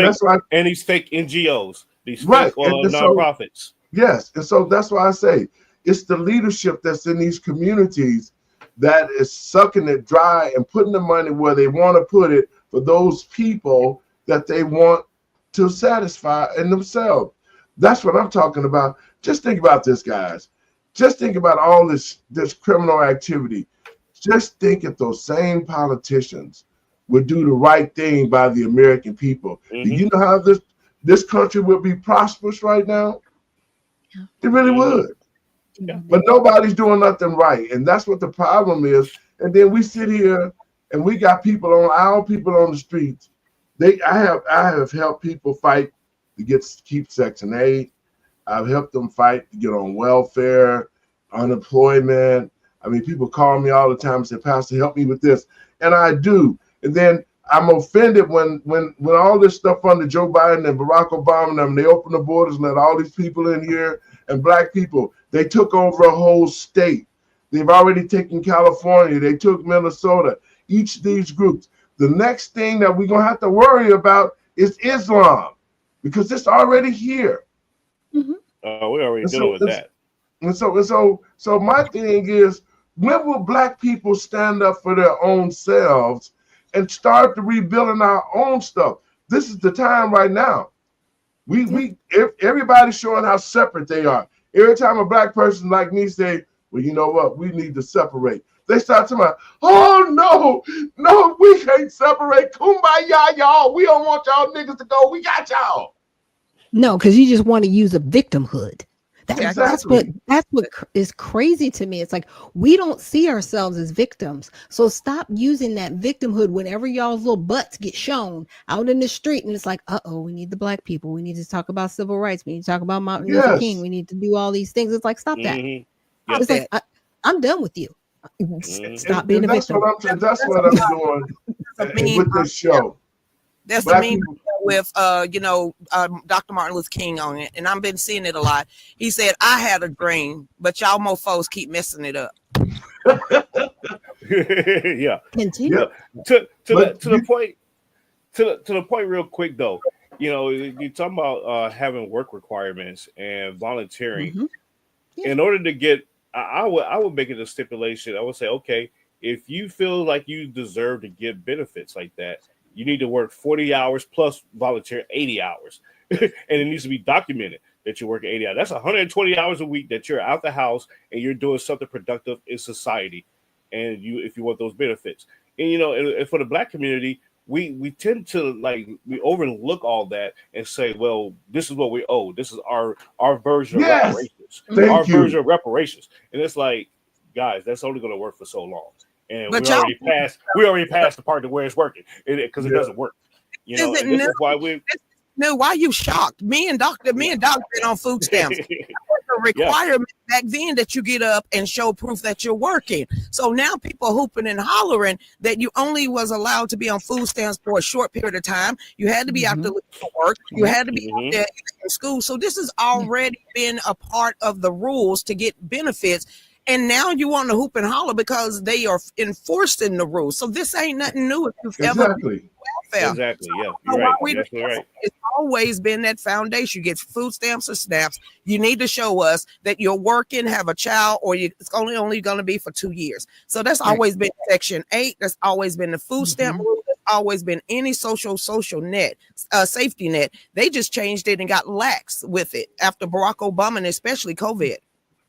fake NGOs, these fake nonprofits.
Yes, and so that's why I say it's the leadership that's in these communities that is sucking it dry and putting the money where they want to put it for those people that they want to satisfy in themselves. That's what I'm talking about. Just think about this, guys. Just think about all this criminal activity. Just think if those same politicians would do the right thing by the American people. Do you know how this country would be prosperous right now? It really would.
Yeah.
But nobody's doing nothing right. And that's what the problem is. And then we sit here and we got our people on the streets. I have helped people fight to keep Section 8. I've helped them fight to get on welfare, unemployment. I mean, people call me all the time and say, Pastor, help me with this. And I do. And then I'm offended when all this stuff under Joe Biden and Barack Obama and them, they opened the borders and let all these people in here, and black people, they took over a whole state. They've already taken California. They took Minnesota. Each of these groups. The next thing that we're going to have to worry about is Islam, because it's already here.
We're already dealing with that.
And so my thing is, when will black people stand up for their own selves and start to rebuilding our own stuff? This is the time right now. Everybody's showing how separate they are. Every time a black person like me say, well, you know what, we need to separate, they start talking about, oh no, we can't separate. Kumbaya, y'all. We don't want y'all niggas to go. We got y'all.
No, because you just want to use a victimhood. That's what is crazy to me. It's like we don't see ourselves as victims. So stop using that victimhood whenever y'all's little butts get shown out in the street. And it's like, we need the black people. We need to talk about civil rights. We need to talk about Martin Luther King. We need to do all these things. It's like, stop that. It's like, I'm done with you. Stop being a victim.
That's what I'm doing with this show.
That's the meme with Dr. Martin Luther King on it, and I've been seeing it a lot. He said, "I had a dream, but y'all mofos keep messing it up."
Yeah.
Continue.
To the point real quick though. You're talking about having work requirements and volunteering. In order to get, I would make it a stipulation. I would say, okay, if you feel like you deserve to get benefits like that, you need to work 40 hours plus volunteer 80 hours. And it needs to be documented that you're working 80 hours. That's 120 hours a week that you're out the house and you're doing something productive in society. And if you want those benefits. And, and for the black community, we tend to we overlook all that and say, well, this is what we owe. This is our version of reparations. Our version of reparations. And it's like, guys, that's only going to work for so long. And we already passed the part to where it's working because it doesn't work. You know, and this is why
No, why are you shocked? Me and Doctor been on food stamps. A requirement back then that you get up and show proof that you're working. So now people hooping and hollering that you only was allowed to be on food stamps for a short period of time. You had to be out there looking for work. You had to be out there in school. So this has already been a part of the rules to get benefits. And now you want to hoop and holler because they are enforcing the rules. So this ain't nothing new if you've ever been welfare.
Exactly. Yeah, you're right. That's right.
It's always been that foundation. You get food stamps or snaps. You need to show us that you're working, have a child, or it's only going to be for 2 years. So that's always been Section 8. That's always been the food stamp rule. That's always been any social net, safety net. They just changed it and got lax with it after Barack Obama and especially COVID.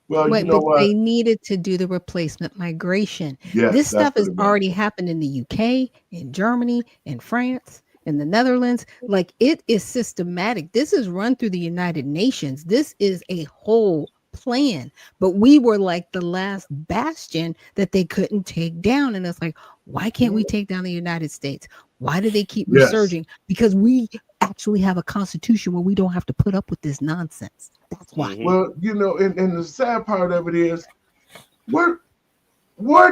Well,
you know what? They needed to do the replacement migration. Yes, this stuff has already happened in the UK, in Germany, in France, in the Netherlands. Like, it is systematic. This is run through the United Nations. This is a whole plan. But we were like the last bastion that they couldn't take down. And it's like, why can't we take down the United States? Why do they keep resurging? Because we actually have a constitution where we don't have to put up with this nonsense. That's why.
Well, you know, and the sad part of it is, where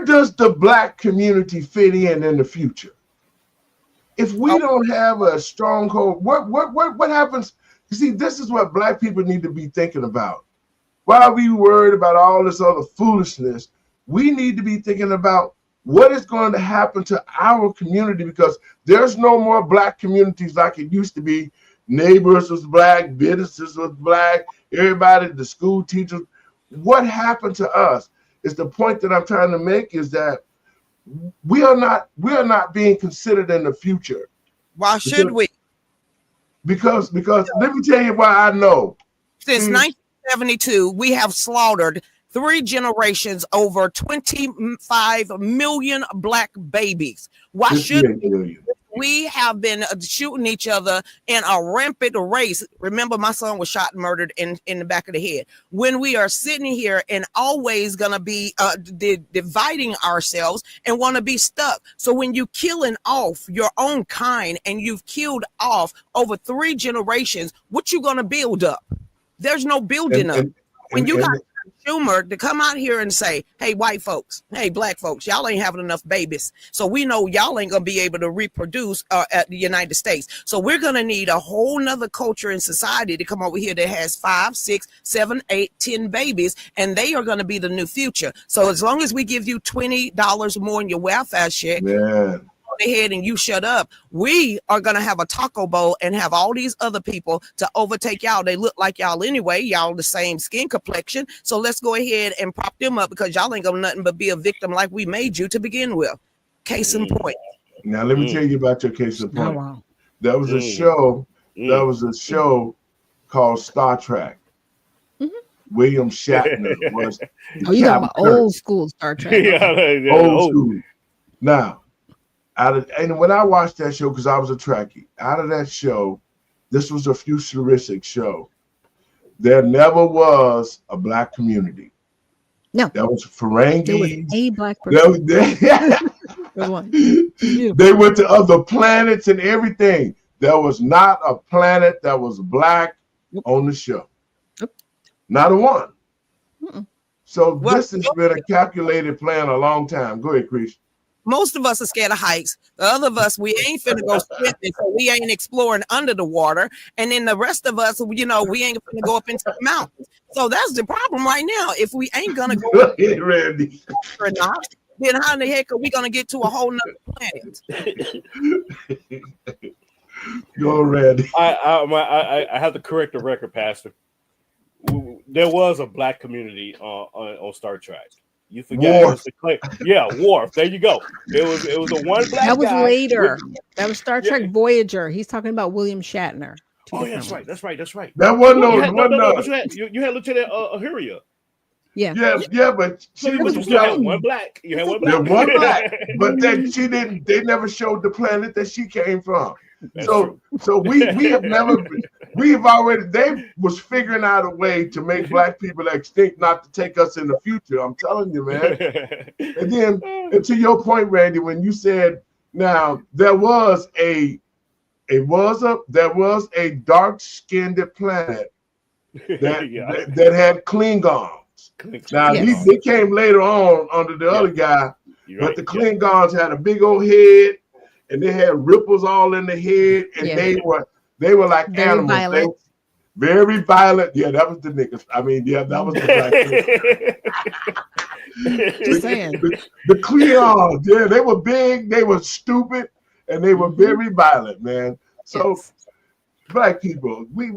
does the Black community fit in the future? If we don't have a stronghold, what happens? You see, this is what Black people need to be thinking about. Why are we worried about all this other foolishness? We need to be thinking about what is going to happen to our community, because there's no more Black communities like it used to be. Neighbors was Black, businesses was Black, everybody, the school teachers. What happened to us is the point that I'm trying to make, is that we are not being considered in the future.
Why should we?
Because let me tell you why I know.
Since 1972, we have slaughtered 3 generations, over 25 million Black babies. Why should we have been shooting each other in a rampant race? Remember, my son was shot and murdered in the back of the head. When we are sitting here and always going to be dividing ourselves and want to be stuck. So when you killing off your own kind and you've killed off over 3 generations, what you going to build up? There's no building up. When you got Schumer to come out here and say, hey, white folks, hey, Black folks, y'all ain't having enough babies. So we know y'all ain't going to be able to reproduce at the United States. So we're going to need a whole nother culture in society to come over here that has 5, 6, 7, 8, 10 babies, and they are going to be the new future. So as long as we give you $20 more in your welfare check, ahead and you shut up, we are going to have a taco bowl and have all these other people to overtake y'all. They look like y'all anyway. Y'all the same skin complexion. So let's go ahead and prop them up, because y'all ain't gonna nothing but be a victim like we made you to begin with. Case in point.
Now let me tell you about your case in point. There was a show. There was a show called Star Trek. William Shatner was.
Oh, you talking about old school Star Trek?
Old school. Now. And when I watched that show, because I was a Trekkie, out of that show, this was a futuristic show. There never was a Black community.
No.
There was Ferengi.
There was a Black person.
They went to other planets and everything. There was not a planet that was Black on the show. Not a one. So this has been a calculated plan a long time. Go ahead, Chris.
Most of us are scared of heights. The other of us, we ain't finna go swimming, so we ain't exploring under the water. And then the rest of us, you know, we ain't finna go up into the mountains. So that's the problem right now. If we ain't gonna go up
Randy.
or not, then how in the heck are we gonna get to a whole nother planet?
Go, Randy.
I have to correct the record, Pastor. There was a Black community on Star Trek. You forgot. Worf. There you go. It was a one Black.
That was
guy
later. That was Star Trek Voyager. He's talking about William Shatner.
Oh, yeah, that's right.
That wasn't
you had Lieutenant Uhura.
Yeah.
But she
But
was
you still had
young.
one black. You had one
Yeah,
black.
one black. But then she didn't. They never showed the planet that she came from.
That's
So we have never. We've already. They was figuring out a way to make black people extinct, not to take us in the future. I'm telling you, man. And then, and to your point, Randy, when you said, now there was a dark-skinned planet that had Klingons. Now they came later on under the other guy, but the Klingons had a big old head, and they had ripples all in the head, and they were like
very
animals.
violent.
Very violent. Yeah, that was the niggas. I mean, yeah, that was the black.
Just saying.
The Klingons, yeah, they were big, they were stupid, and they were very violent, man. So black people, we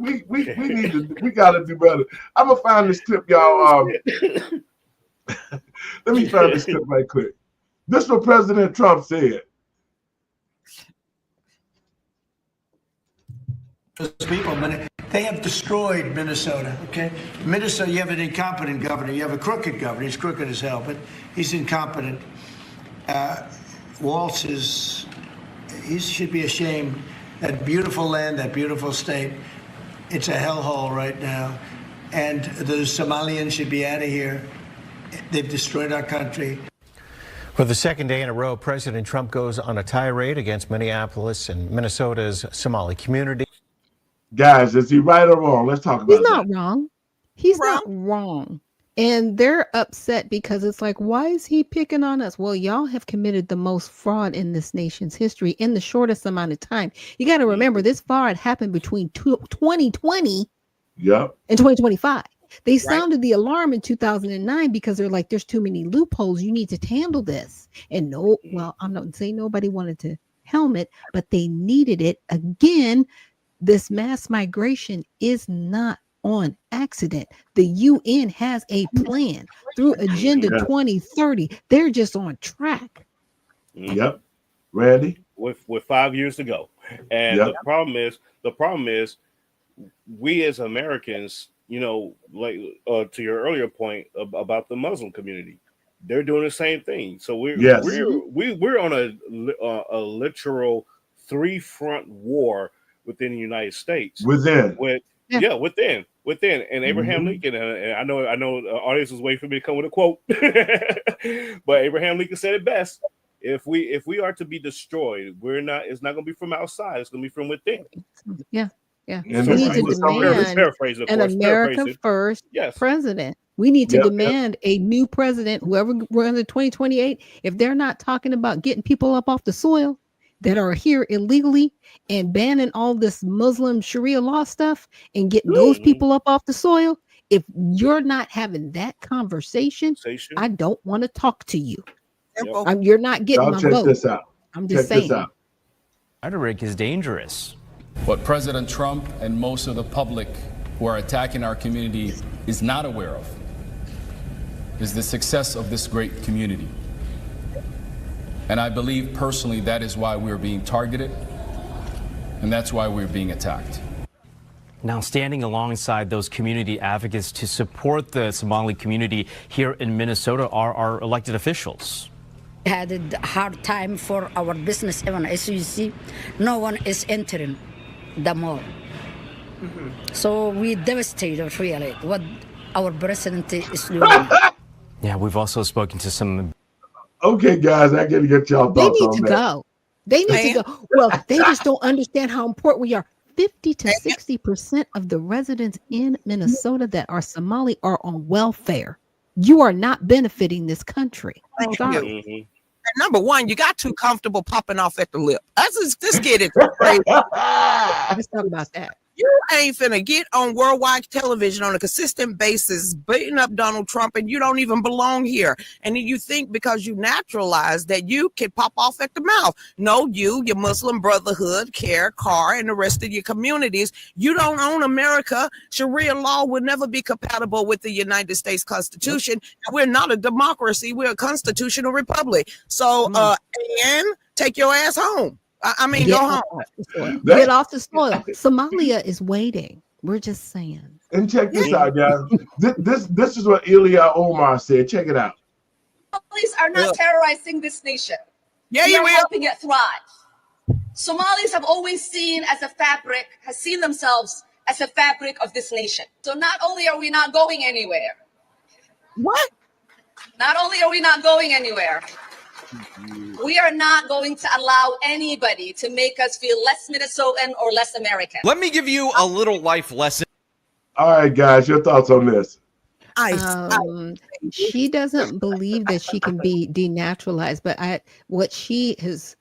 gotta do better. I'm gonna find this clip, y'all. Let me find this clip right quick. This is what President Trump said.
Those people, but they have destroyed Minnesota. Okay, Minnesota, you have an incompetent governor. You have a crooked governor. He's crooked as hell, but he's incompetent. Waltz he should be ashamed. That beautiful land, that beautiful state, it's a hellhole right now. And the Somalians should be out of here. They've destroyed our country.
For the second day in a row, President Trump goes on a tirade against Minneapolis and Minnesota's Somali community.
Guys, is he right or wrong? Let's talk about
He's not wrong. He's not wrong. And they're upset because it's like, why is he picking on us? Well, y'all have committed the most fraud in this nation's history in the shortest amount of time. You got to remember, this fraud happened between 2020 and 2025. They sounded the alarm in 2009 because they're like, there's too many loopholes. You need to handle this. And I'm not saying nobody wanted to helmet, but they needed it. Again, this mass migration is not on accident. The UN has a plan through Agenda 2030. They're just on track.
Yep. Randy?
With 5 years to go. And the problem is we as Americans, like to your earlier point about the Muslim community, they're doing the same thing. So we're on a literal 3-front war within the United States. Within. And Abraham Lincoln, and I know the audience was waiting for me to come with a quote, but Abraham Lincoln said it best: if we are to be destroyed, it's not going to be from outside; it's going to be from within.
Yeah.
And
we need to demand an America first president. We need to demand a new president, whoever runs in 2028. If they're not talking about getting people up off the soil that are here illegally and banning all this Muslim Sharia law stuff and getting those people up off the soil, if you're not having that conversation, I don't want to talk to you. You're not getting my vote.
This out.
I'm just saying.
Rhetoric is dangerous.
What President Trump and most of the public who are attacking our community is not aware of is the success of this great community. And I believe personally that is why we're being targeted, and that's why we're being attacked.
Now, standing alongside those community advocates to support the Somali community here in Minnesota are our elected officials.
Had a hard time for our business, even as you see, no one is entering the mall. So we devastated really what our president is doing.
Yeah, we've also spoken to some.
Okay, guys, I got to get y'all thoughts on that.
They need to go. They need to go. Well, they just don't understand how important we are. 50 to 60% of the residents in Minnesota that are Somali are on welfare. You are not benefiting this country. I'm sorry.
Number one, you got too comfortable popping off at the lip. Let's get it crazy.
Let's talk about that.
You ain't finna get on worldwide television on a consistent basis, beating up Donald Trump, and you don't even belong here. And then you think because you naturalize that you can pop off at the mouth. No, your Muslim Brotherhood, CARE, CAR, and the rest of your communities, you don't own America. Sharia law will never be compatible with the United States Constitution. We're not a democracy. We're a constitutional republic. So, and take your ass home. I mean, go home.
Get off the soil. Somalia is waiting. We're just saying.
And check this out, guys. This is what Ilya Omar said. Check it out.
Somalis are not terrorizing this nation.
Yeah,
we
you
are
will.
helping it thrive. Somalis have always seen themselves as a fabric of this nation. So not only are we not going anywhere.
What?
Not only are we not going anywhere, we are not going to allow anybody to make us feel less Minnesotan or less American.
Let me give you a little life lesson.
All right, guys, your thoughts on this?
She doesn't believe that she can be denaturalized, but what she has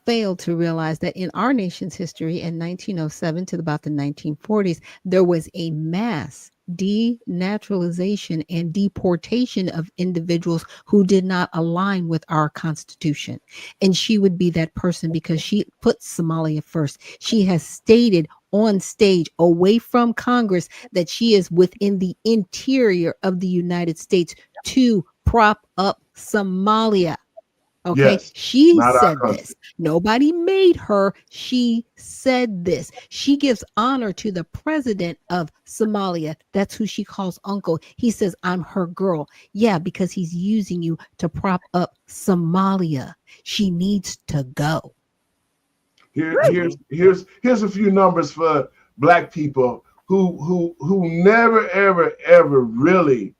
failed to realize that in our nation's history in 1907 to about the 1940s, there was a mass denaturalization and deportation of individuals who did not align with our Constitution. And she would be that person because she put Somalia first. She has stated on stage away from Congress that she is within the interior of the United States to prop up Somalia. Okay,
Yes,
she
not our
said
country.
this. Nobody made her. She said this. She gives honor to the president of Somalia. That's who she calls uncle. He says, I'm her girl. Yeah, because he's using you to prop up Somalia. She needs to go.
Here's a few numbers for Black people who never ever really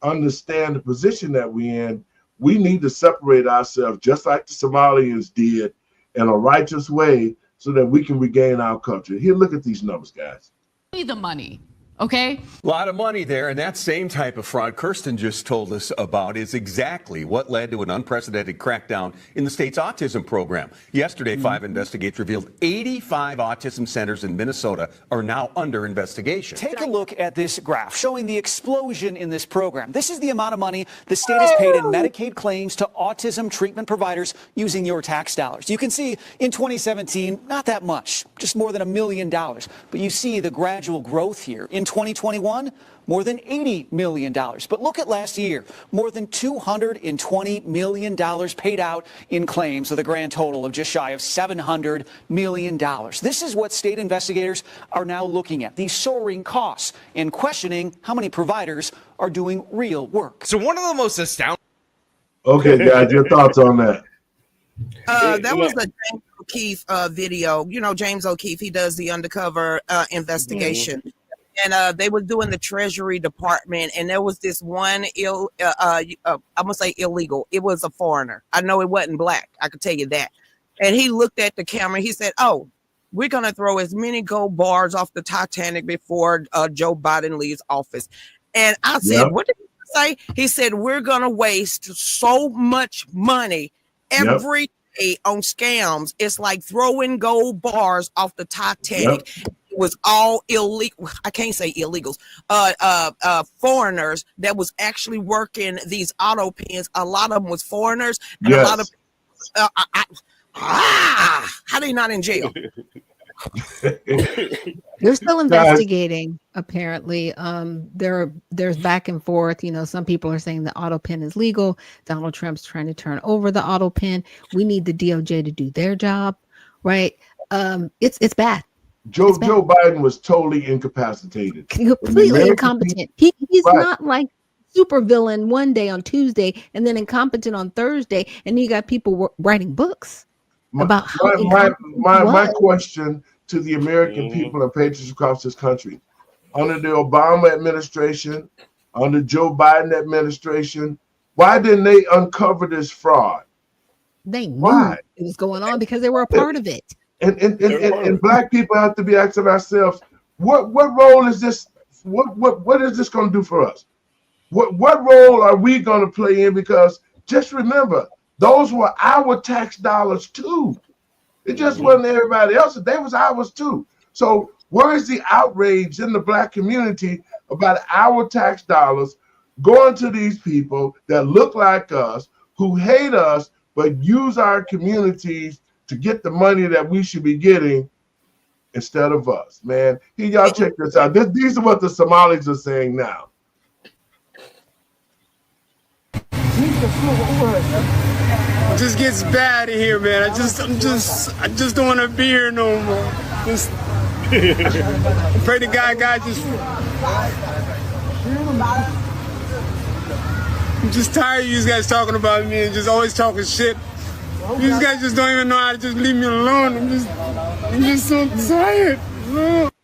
understand the position that we're in. We need to separate ourselves just like the Somalians did in a righteous way so that we can regain our country. Here, look at these numbers, guys.
The money. Okay.
A lot of money there, and that same type of fraud Kirsten just told us about is exactly what led to an unprecedented crackdown in the state's autism program. Yesterday, 5 investigators revealed 85 autism centers in Minnesota are now under investigation.
Take a look at this graph showing the explosion in this program. This is the amount of money the state has paid in Medicaid claims to autism treatment providers using your tax dollars. You can see in 2017, not that much, just more than $1 million. But you see the gradual growth here. In 2021, more than $80 million. But look at last year, more than $220 million paid out in claims with a grand total of just shy of $700 million. This is what state investigators are now looking at, these soaring costs, and questioning how many providers are doing real work.
So one of the most astounding.
Okay, guys, your thoughts on that?
That was a James O'Keefe video. You know, James O'Keefe, he does the undercover investigation. Mm-hmm. And they were doing the Treasury Department, and there was this one I'm gonna say illegal. It was a foreigner. I know it wasn't Black. I could tell you that. And he looked at the camera. He said, "Oh, we're gonna throw as many gold bars off the Titanic before Joe Biden leaves office." And I said, "What did he say?" He said, "We're gonna waste so much money every day on scams. It's like throwing gold bars off the Titanic." Was all illegal. I can't say illegals. Foreigners that was actually working these auto pens. A lot of them was foreigners, and a lot of how they not in jail?
They're still investigating. Apparently, there's back and forth. You know, some people are saying the auto pen is legal. Donald Trump's trying to turn over the auto pen. We need the DOJ to do their job, right? It's bad.
Joe Biden was totally incapacitated.
Completely incompetent. He's not like supervillain one day on Tuesday and then incompetent on Thursday, and you got people writing books about how
my question to the American people and patriots across this country. Under the Obama administration, under Joe Biden administration, why didn't they uncover this fraud?
They knew it was going on because they were a part of it.
And Black people have to be asking ourselves, what role is this? What is this going to do for us? What role are we going to play in? Because just remember, those were our tax dollars too. It just wasn't everybody else's. They was ours too. So where is the outrage in the Black community about our tax dollars going to these people that look like us, who hate us, but use our communities to get the money that we should be getting instead of us, man? Here, y'all check this out. These are what the Somalis are saying now.
It just gets bad in here, man. I just don't want to be here no more. Pray to God just. I'm just tired of you guys talking about me and just always talking shit. You guys just don't even know how to just leave me alone. I'm just so tired.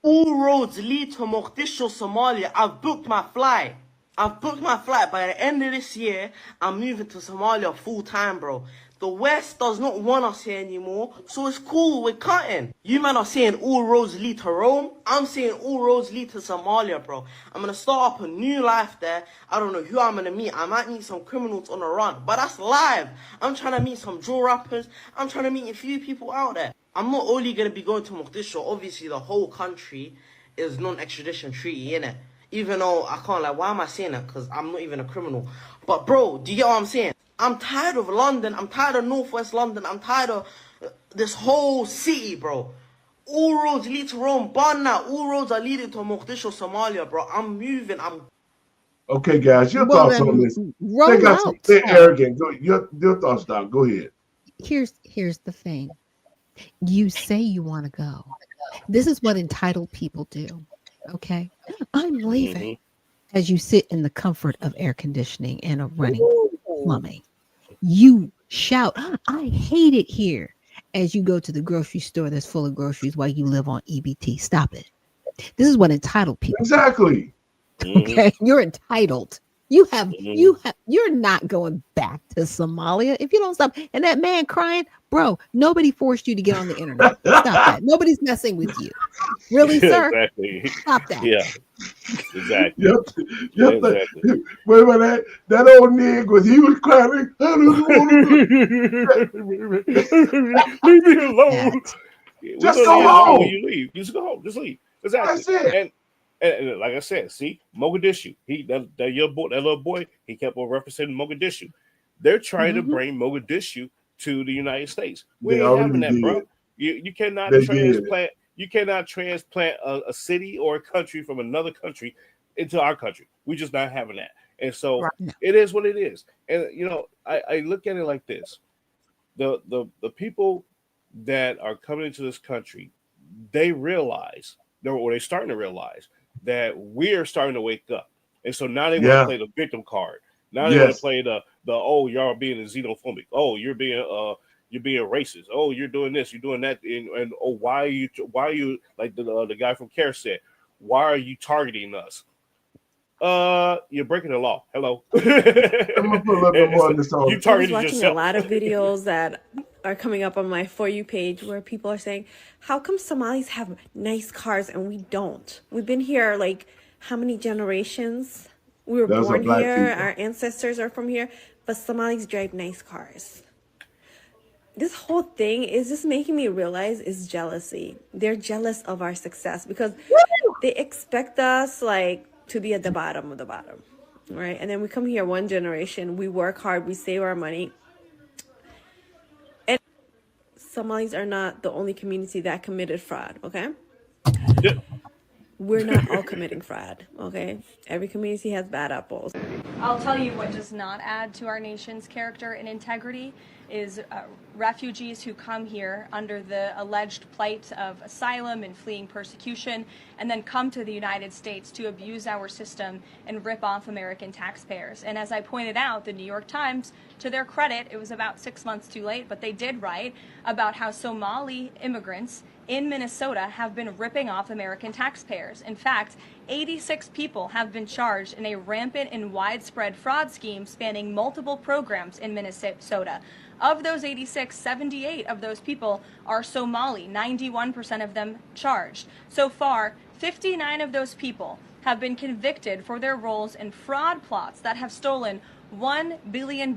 All roads lead to Mogadishu, Somalia. I've booked my flight. By the end of this year, I'm moving to Somalia full time, bro. The West does not want us here anymore, so it's cool, we're cutting. You man are saying all roads lead to Rome. I'm saying all roads lead to Somalia, bro. I'm gonna start up a new life there. I don't know who I'm gonna meet. I might meet some criminals on the run, but that's live. I'm trying to meet some drill rappers. I'm trying to meet a few people out there. I'm not only gonna be going to Mogadishu. Obviously, the whole country is non-extradition treaty, innit? Even though I can't, like, why am I saying that? Because I'm not even a criminal. But, bro, do you get what I'm saying? I'm tired of London. I'm tired of Northwest London. I'm tired of this whole city, bro. All roads lead to Rome. Bar now, all roads are leading to Mogadishu, Somalia, bro. I'm moving.
Okay, guys, your
Well,
thoughts on
then
this?
roll
They got
out.
they're arrogant. Go, your thoughts, Doc. Go ahead.
Here's the thing. You say you want to go. This is what entitled people do. Okay, I'm leaving. As you sit in the comfort of air conditioning and a running plumbing, you shout, "I hate it here," as you go to the grocery store that's full of groceries while you live on EBT. Stop it. This is what entitled people
exactly.
Okay, you're entitled. You're not going back to Somalia if you don't stop. And that man crying, bro, nobody forced you to get on the internet. Stop that. Nobody's messing with you. Really, sir?
Exactly.
Stop that.
Yeah. Exactly.
Exactly. Wait a minute, that old nigga he was crying. I don't want to
Leave me alone.
Just go home.
When you leave, just go home. Just leave. Exactly.
That's it.
And like I said, see, Mogadishu. That little boy, he kept on referencing Mogadishu. They're trying to bring Mogadishu to the United States. We ain't having that, bro. You cannot transplant. You cannot transplant a city or a country from another country into our country. We're just not having that. And so it is what it is. And you know, I look at it like this: the people that are coming into this country, they realize, or they're starting to realize, that we're starting to wake up. And so now they want to play the victim card. Now they want to play the oh, y'all being xenophobic. Oh, you're being racist. Oh, you're doing this, you're doing that, and oh, why are you like the guy from CARE said, why are you targeting us? You're breaking the law. Hello.
I'm gonna put a little bit more on this on.
You targeted
I was watching
yourself.
a lot of videos that are coming up on my For You page where people are saying, how come Somalis have nice cars and we don't? We've been here like how many generations? We were born here, our ancestors are from here, but Somalis drive nice cars. This whole thing is just making me realize is jealousy. They're jealous of our success because they expect us like to be at the bottom of the bottom, right? And then we come here one generation, we work hard, we save our money. And Somalis are not the only community that committed fraud, okay?
Yeah.
We're not all committing fraud, okay? Every community has bad apples.
I'll tell you what does not add to our nation's character and integrity is refugees who come here under the alleged plight of asylum and fleeing persecution and then come to the United States to abuse our system and rip off American taxpayers. And as I pointed out, the New York Times, to their credit, it was about 6 months too late, but they did write about how Somali immigrants in Minnesota have been ripping off American taxpayers. In fact, 86 people have been charged in a rampant and widespread fraud scheme spanning multiple programs in Minnesota. Of those 86, 78 of those people are Somali, 91% of them charged. So far, 59 of those people have been convicted for their roles in fraud plots that have stolen $1 billion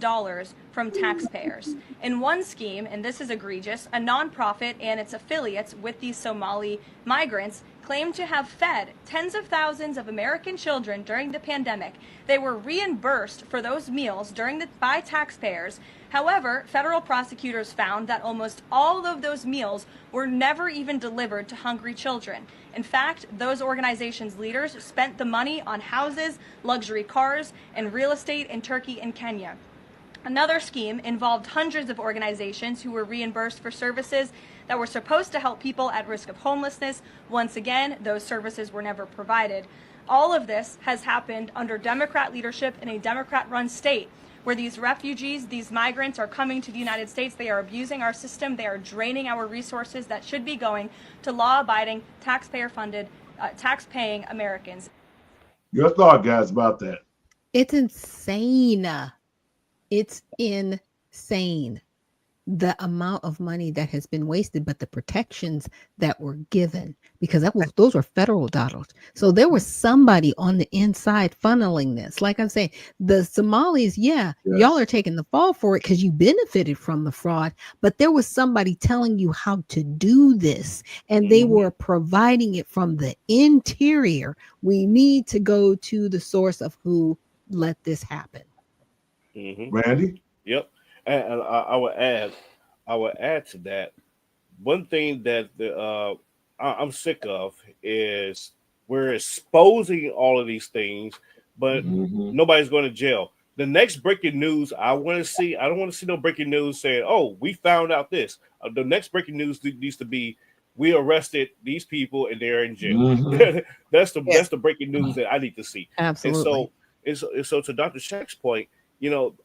from taxpayers. In one scheme, and this is egregious, a nonprofit and its affiliates with these Somali migrants claimed to have fed tens of thousands of American children during the pandemic. They were reimbursed for those meals by taxpayers. However, federal prosecutors found that almost all of those meals were never even delivered to hungry children. In fact, those organizations' leaders spent the money on houses, luxury cars, and real estate in Turkey and Kenya. Another scheme involved hundreds of organizations who were reimbursed for services that were supposed to help people at risk of homelessness. Once again, those services were never provided. All of this has happened under Democrat leadership in a Democrat-run state, where these refugees, these migrants are coming to the United States. They are abusing our system. They are draining our resources that should be going to law-abiding, taxpayer-funded, tax-paying Americans.
Your thought, guys, about that?
It's insane. It's insane. The amount of money that has been wasted, but the protections that were given, because those were federal dollars. So there was somebody on the inside funneling this. Like I'm saying, the Somalis, y'all are taking the fall for it because you benefited from the fraud, but there was somebody telling you how to do this, and they were providing it from the interior. We need to go to the source of who let this happen.
Randy?
Yep. And I would add to that. One thing that I'm sick of is we're exposing all of these things, but nobody's going to jail. The next breaking news I don't want to see no breaking news saying, "Oh, we found out this." The next breaking news needs to be, "We arrested these people and they're in jail." That's the breaking news that I need to see.
Absolutely.
And so to Dr. Shaq's point,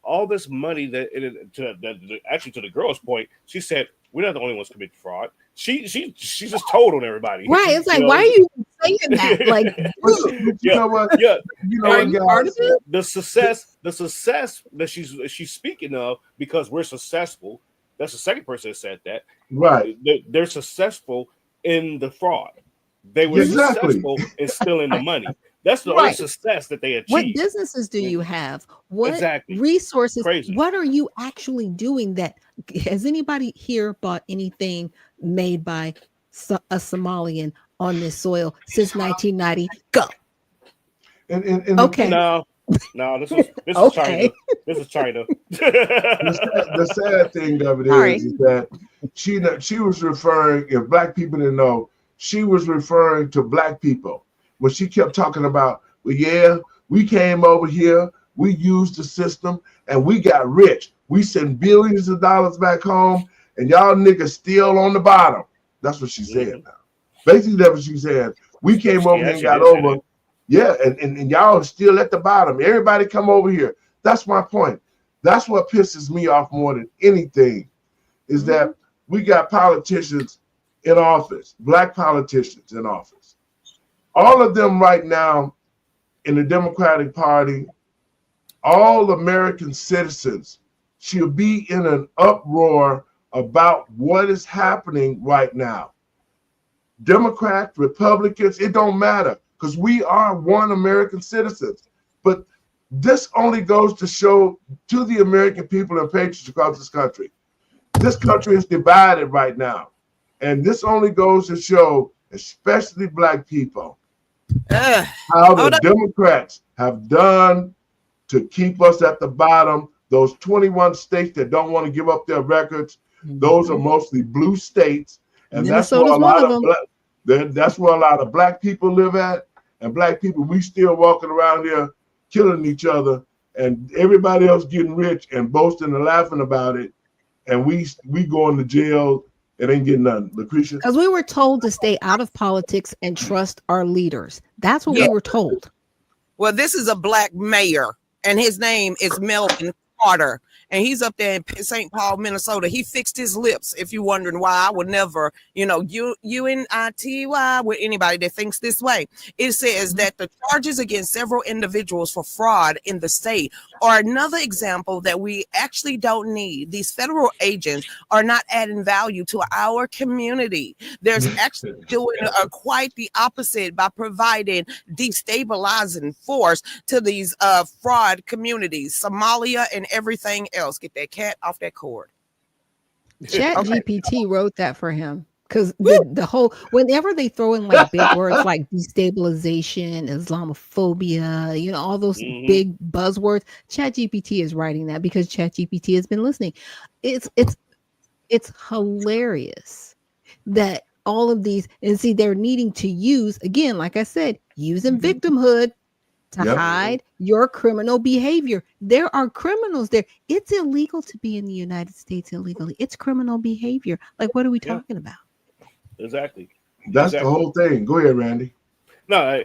all this money to the girl's point, she said, we're not the only ones committing fraud. She just told on everybody.
Right. It's like, why are you saying that? Like,
you know what?
Yeah.
You know what, guys?
The success that she's speaking of, because we're successful. That's the second person that said that.
Right.
They're successful in the fraud. They were successful in stealing the money. That's the only success that they achieved.
What businesses do you have? What resources?
Crazy.
What are you actually doing? Has anybody here bought anything made by a Somalian on this soil since 1990? Go.
Okay.
No, this is China. This is China.
The sad thing of it is that she was referring, if black people didn't know, she was referring to black people. When she kept talking about, we came over here, we used the system, and we got rich. We sent billions of dollars back home, and y'all niggas still on the bottom. That's what she said now. Basically, that's what she said. We came over here and got over. And y'all are still at the bottom. Everybody come over here. That's my point. That's what pisses me off more than anything, is that we got politicians in office, black politicians in office. All of them right now in the Democratic Party, all American citizens should be in an uproar about what is happening right now. Democrats, Republicans, it don't matter, because we are one American citizens. But this only goes to show to the American people and patriots across this country, this country is divided right now. And this only goes to show, especially black people, how the Democrats have done to keep us at the bottom. Those 21 states that don't want to give up their records, those are mostly blue states, and that's where a lot of black people live at. And black people, we still walking around here killing each other, and everybody else getting rich and boasting and laughing about it, and we going to jail. It ain't getting nothing. Lucretia?
Because we were told to stay out of politics and trust our leaders. That's what we were told.
Well, this is a black mayor, and his name is Melvin Carter, and he's up there in St. Paul, Minnesota. He fixed his lips. If you're wondering why, I would never, unity with anybody that thinks this way. It says that the charges against several individuals for fraud in the state are another example that we actually don't need. These federal agents are not adding value to our community. There's actually doing quite the opposite by providing destabilizing force to these fraud communities, Somalia and everything else. Get that cat off that cord.
ChatGPT wrote that for him, because the whole, whenever they throw in like big words like destabilization, Islamophobia, all those big buzzwords, ChatGPT is writing that because ChatGPT has been listening. It's hilarious that all of these, and see, they're needing to use, again, like I said, using victimhood to
Yep.
hide your criminal behavior. There are criminals there. It's illegal to be in the United States illegally. It's criminal behavior. Like, what are we talking about?
Exactly.
That's the whole thing. Go ahead, Randy.
No,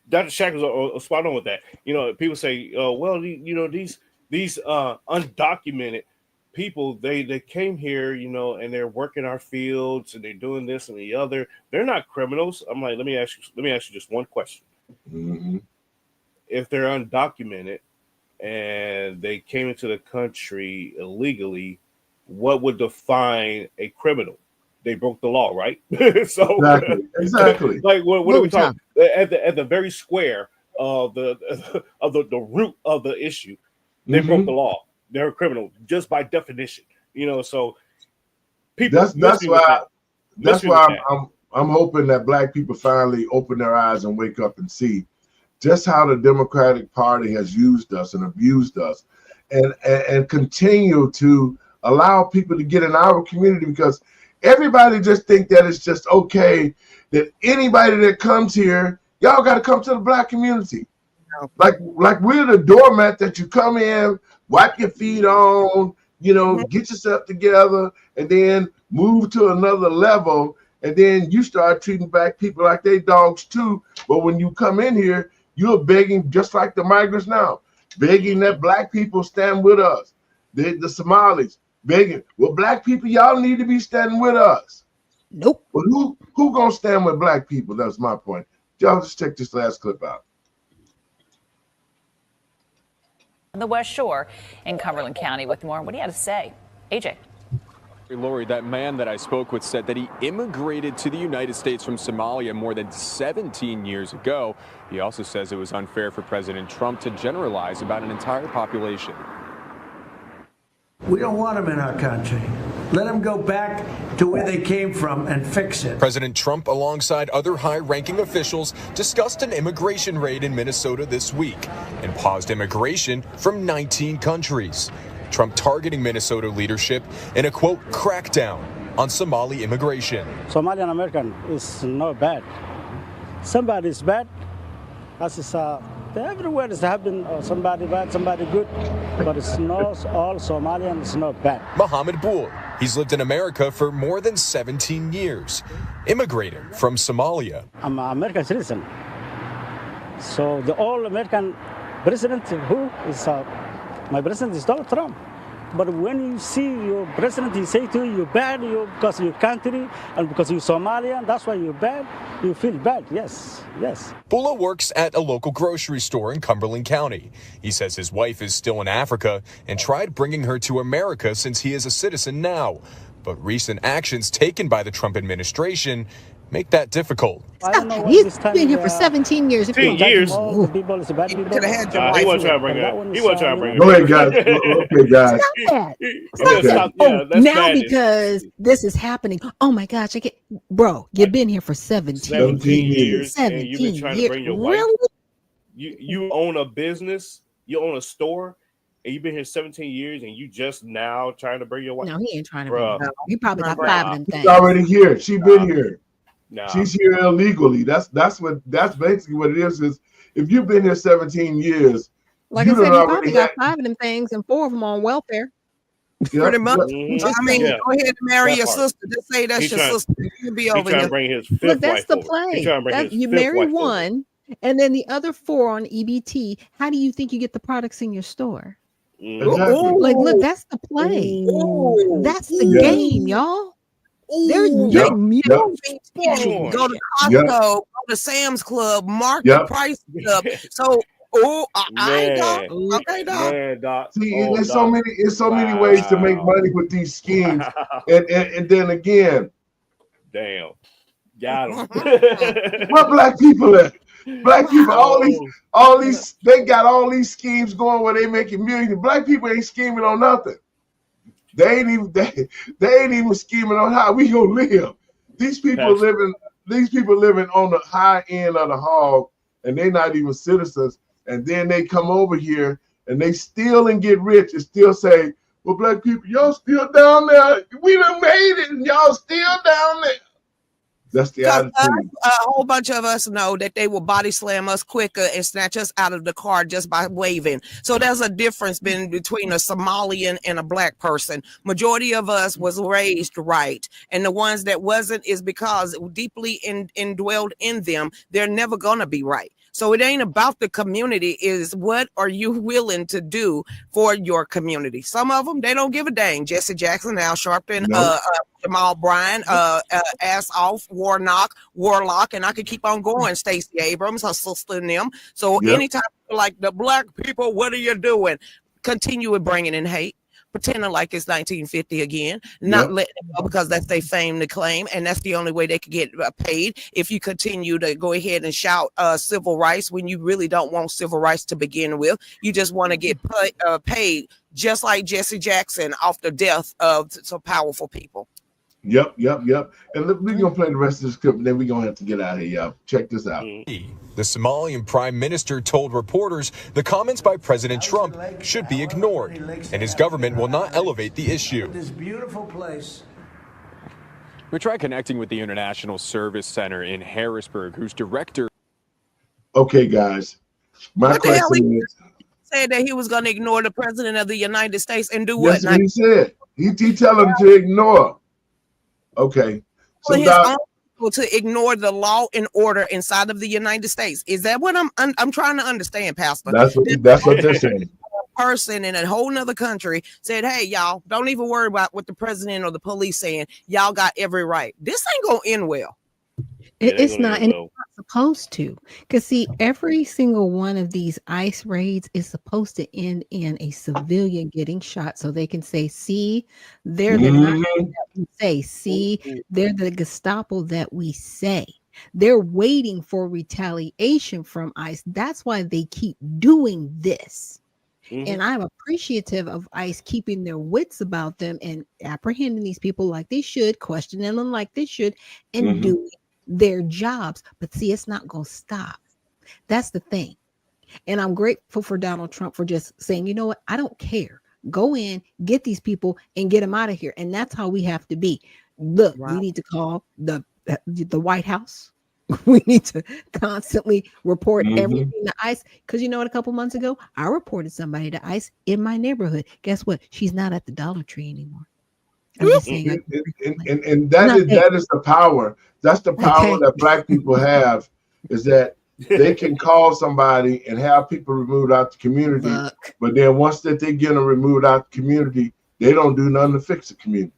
Dr. Shack was spot on with that. You know, people say, well, you know, these undocumented people, they came here, you know, and they're working our fields and they're doing this and the other. They're not criminals. I'm like, let me ask you just one question.
Mm-hmm.
If they're undocumented and they came into the country illegally, what would define a criminal? They broke the law, right? So
exactly.
Like what are we talking at the very square of the root of the issue? They broke the law. They're a criminal just by definition. You know, so people.
That's why I'm hoping that Black people finally open their eyes and wake up and see just how the Democratic Party has used us and abused us, and continue to allow people to get in our community, because everybody just think that it's just okay that anybody that comes here, y'all got to come to the Black community. Like we're the doormat that you come in, wipe your feet on, you know, get yourself together, and then move to another level, and then you start treating Black people like they dogs too. But when you come in here, you're begging, just like the migrants now, begging that Black people stand with us. The Somalis begging, well, Black people, y'all need to be standing with us.
Nope.
Well, who gonna stand with Black people? That's my point. Y'all just check this last clip out.
On the West Shore in Cumberland County with more. What do you have to say? AJ.
Lori, that man that I spoke with said that he immigrated to the United States from Somalia more than 17 years ago. He also says it was unfair for President Trump to generalize about an entire population.
We don't want them in our country. Let them go back to where they came from and fix it.
President Trump, alongside other high-ranking officials, discussed an immigration raid in Minnesota this week and paused immigration from 19 countries. Trump targeting Minnesota leadership in a, quote, crackdown on Somali immigration.
Somalian American is not bad. Somebody is bad. As is, everywhere is happening, somebody bad, somebody good, but it's not all Somalian, it's not bad.
Mohammed Bool, he's lived in America for more than 17 years, immigrating from Somalia.
I'm an American citizen. So the all American president, who is, my president is Donald Trump. But when you see your president, he say to you, you're bad because your country and because you're Somalian, that's why you're bad. You feel bad, yes, yes.
Bula works at a local grocery store in Cumberland County. He says his wife is still in Africa and tried bringing her to America since he is a citizen now. But recent actions taken by the Trump administration make that difficult.
He's been here for 17 years.
17 years.
He wasn't trying
to bring her. He wasn't trying to bring her.
Go ahead, guys. Okay, guys.
It's not that. Now because this is happening. Oh my gosh, bro, you've been here for 17
years.
17
and you've been trying to bring your wife.
Really?
You own a business, you own a store, and you've been here 17 years, and you just now trying to bring your wife.
No, he ain't trying to bring her. He probably got 5 of them things.
She's already here. She's been here.
Nah.
She's here illegally. That's basically what it is. Is if you've been here 17 years,
like I said, he probably got 5 of them things and 4 of them on welfare.
Yeah.
Pretty much. I mean, go ahead and marry your sister. Just say that's your sister. You'll be over here.
Bring his fifth
Look, that's
wife
the play. You
fifth
marry
wife
one, and then the other 4 on EBT. How do you think you get the products in your store?
Exactly.
Like, look, that's the play. That's the game, y'all. There's
Go to Costco, go to Sam's Club, mark the prices up. So, I ain't dog. Okay, dog.
Man, doc.
See, there's so many ways to make money with these schemes, and then again,
damn, got him.
What Black people at? Black people, all these, they got all these schemes going where they making millions. Black people ain't scheming on nothing. They ain't even scheming on how we gonna live. These people living on the high end of the hog, and they not even citizens. And then they come over here and they steal and get rich and still say, well, Black people, y'all still down there. We done made it and y'all still down there. That's the
Because
attitude.
a whole bunch of us know that they will body slam us quicker and snatch us out of the car just by waving. So there's a difference between a Somalian and a black person. Majority of us was raised right, and the ones that wasn't is because deeply indwelled in them, they're never gonna be right. So it ain't about the community, is what are you willing to do for your community? Some of them, they don't give a dang. Jesse Jackson, Al Sharpton, Jamal Bryan, Ass Off, Warlock, and I could keep on going. Stacey Abrams, her sister and them. So anytime like the black people, what are you doing? Continue with bringing in hate. Pretending like it's 1950 again, not letting it go because that's their fame to claim, and that's the only way they could get paid. If you continue to go ahead and shout civil rights when you really don't want civil rights to begin with, you just want to get paid, just like Jesse Jackson off the death of some powerful people.
Yep. And we're going to play the rest of the script, and then we're going to have to get out of here, y'all. Check this out.
The Somalian prime minister told reporters the comments by President Trump should be ignored, and his government will not elevate the issue.
This beautiful place.
We tried connecting with the International Service Center in Harrisburg, whose director.
Okay, guys. My question is,
said that he was going to ignore the president of the United States and do
that's
what?
what he said. He tell him to ignore. Okay.
For his own people to ignore the law and order inside of the United States. Is that what I'm trying to understand, Pastor?
That's what they're saying.
A person in a whole nother country said, hey, y'all, don't even worry about what the president or the police saying. Y'all got every right. This ain't going to end well.
It's not, and it's not supposed to, because see, every single one of these ICE raids is supposed to end in a civilian getting shot, so they can say, "See, they're the Nazis that we say. See, they're the Gestapo that we say." They're waiting for retaliation from ICE. That's why they keep doing this. And I'm appreciative of ICE keeping their wits about them and apprehending these people like they should, questioning them like they should, and doing their jobs. But see, it's not going to stop. That's the thing. And I'm grateful for Donald Trump for just saying, you know what? I don't care. Go in, get these people and get them out of here. And that's how we have to be. Look, we need to call the White House. We need to constantly report everything to ICE. Because you know what, a couple months ago, I reported somebody to ICE in my neighborhood. Guess what? She's not at the Dollar Tree anymore. I'm just saying,
and that is the power. That's the power that black people have, is that they can call somebody and have people removed out the community. But then once that they get them removed out the community, they don't do nothing to fix the community.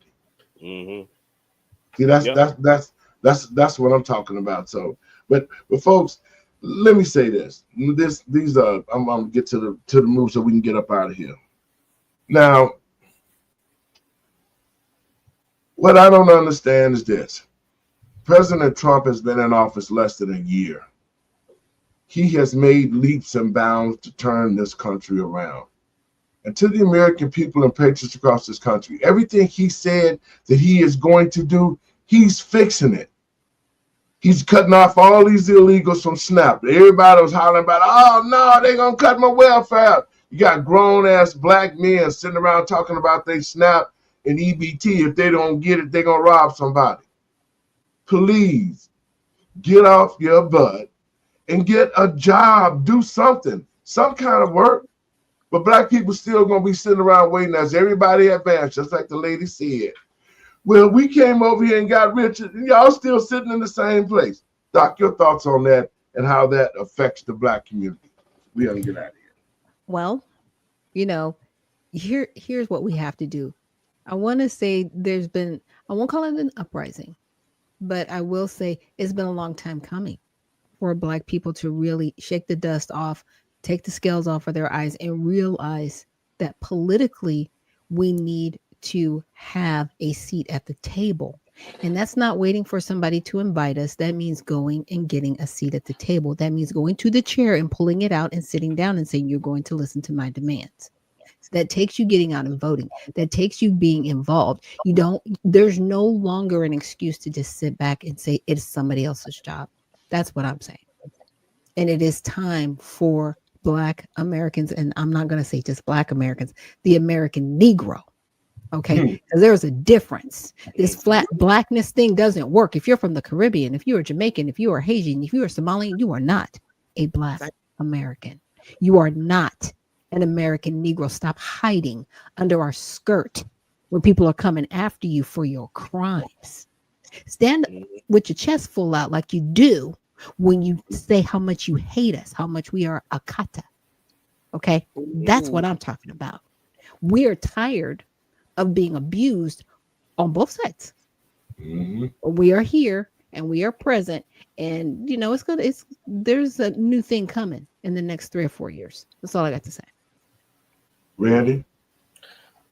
See, that's what I'm talking about. So, but folks, let me say this. These are I'm gonna get to the move so we can get up out of here. Now, what I don't understand is this. President Trump has been in office less than a year. He has made leaps and bounds to turn this country around. And to the American people and patriots across this country, everything he said that he is going to do, he's fixing it. He's cutting off all these illegals from SNAP. Everybody was hollering about, oh, no, they're going to cut my welfare. You got grown-ass black men sitting around talking about they SNAP and EBT. If they don't get it, they're going to rob somebody. Please get off your butt and get a job. Do something, some kind of work. But black people still going to be sitting around waiting as everybody advances, just like the lady said. Well, we came over here and got rich, and y'all still sitting in the same place. Doc, your thoughts on that and how that affects the black community. We got to get out of here.
Well, you know, here's what we have to do. I want to say there's been, I won't call it an uprising, but I will say it's been a long time coming for black people to really shake the dust off, take the scales off of their eyes, and realize that politically we need to have a seat at the table. And that's not waiting for somebody to invite us. That means going and getting a seat at the table. That means going to the chair and pulling it out and sitting down and saying, you're going to listen to my demands. That takes you getting out and voting. That takes you being involved. There's no longer an excuse to just sit back and say it's somebody else's job. That's what I'm saying. And it is time for Black Americans, and I'm not going to say just Black Americans, the American Negro, Okay, because there's a difference. This flat blackness thing doesn't work. If you're from the Caribbean, if you're Jamaican, if you are Haitian, if you are Somalian, you are not a Black American. You are not an American Negro. Stop hiding under our skirt when people are coming after you for your crimes. Stand with your chest full out like you do when you say how much you hate us, how much we are akata. Okay, that's what I'm talking about. We are tired of being abused on both sides. We are here and we are present, and you know there's a new thing coming in the next 3 or 4 years. That's all I got to say.
Randy?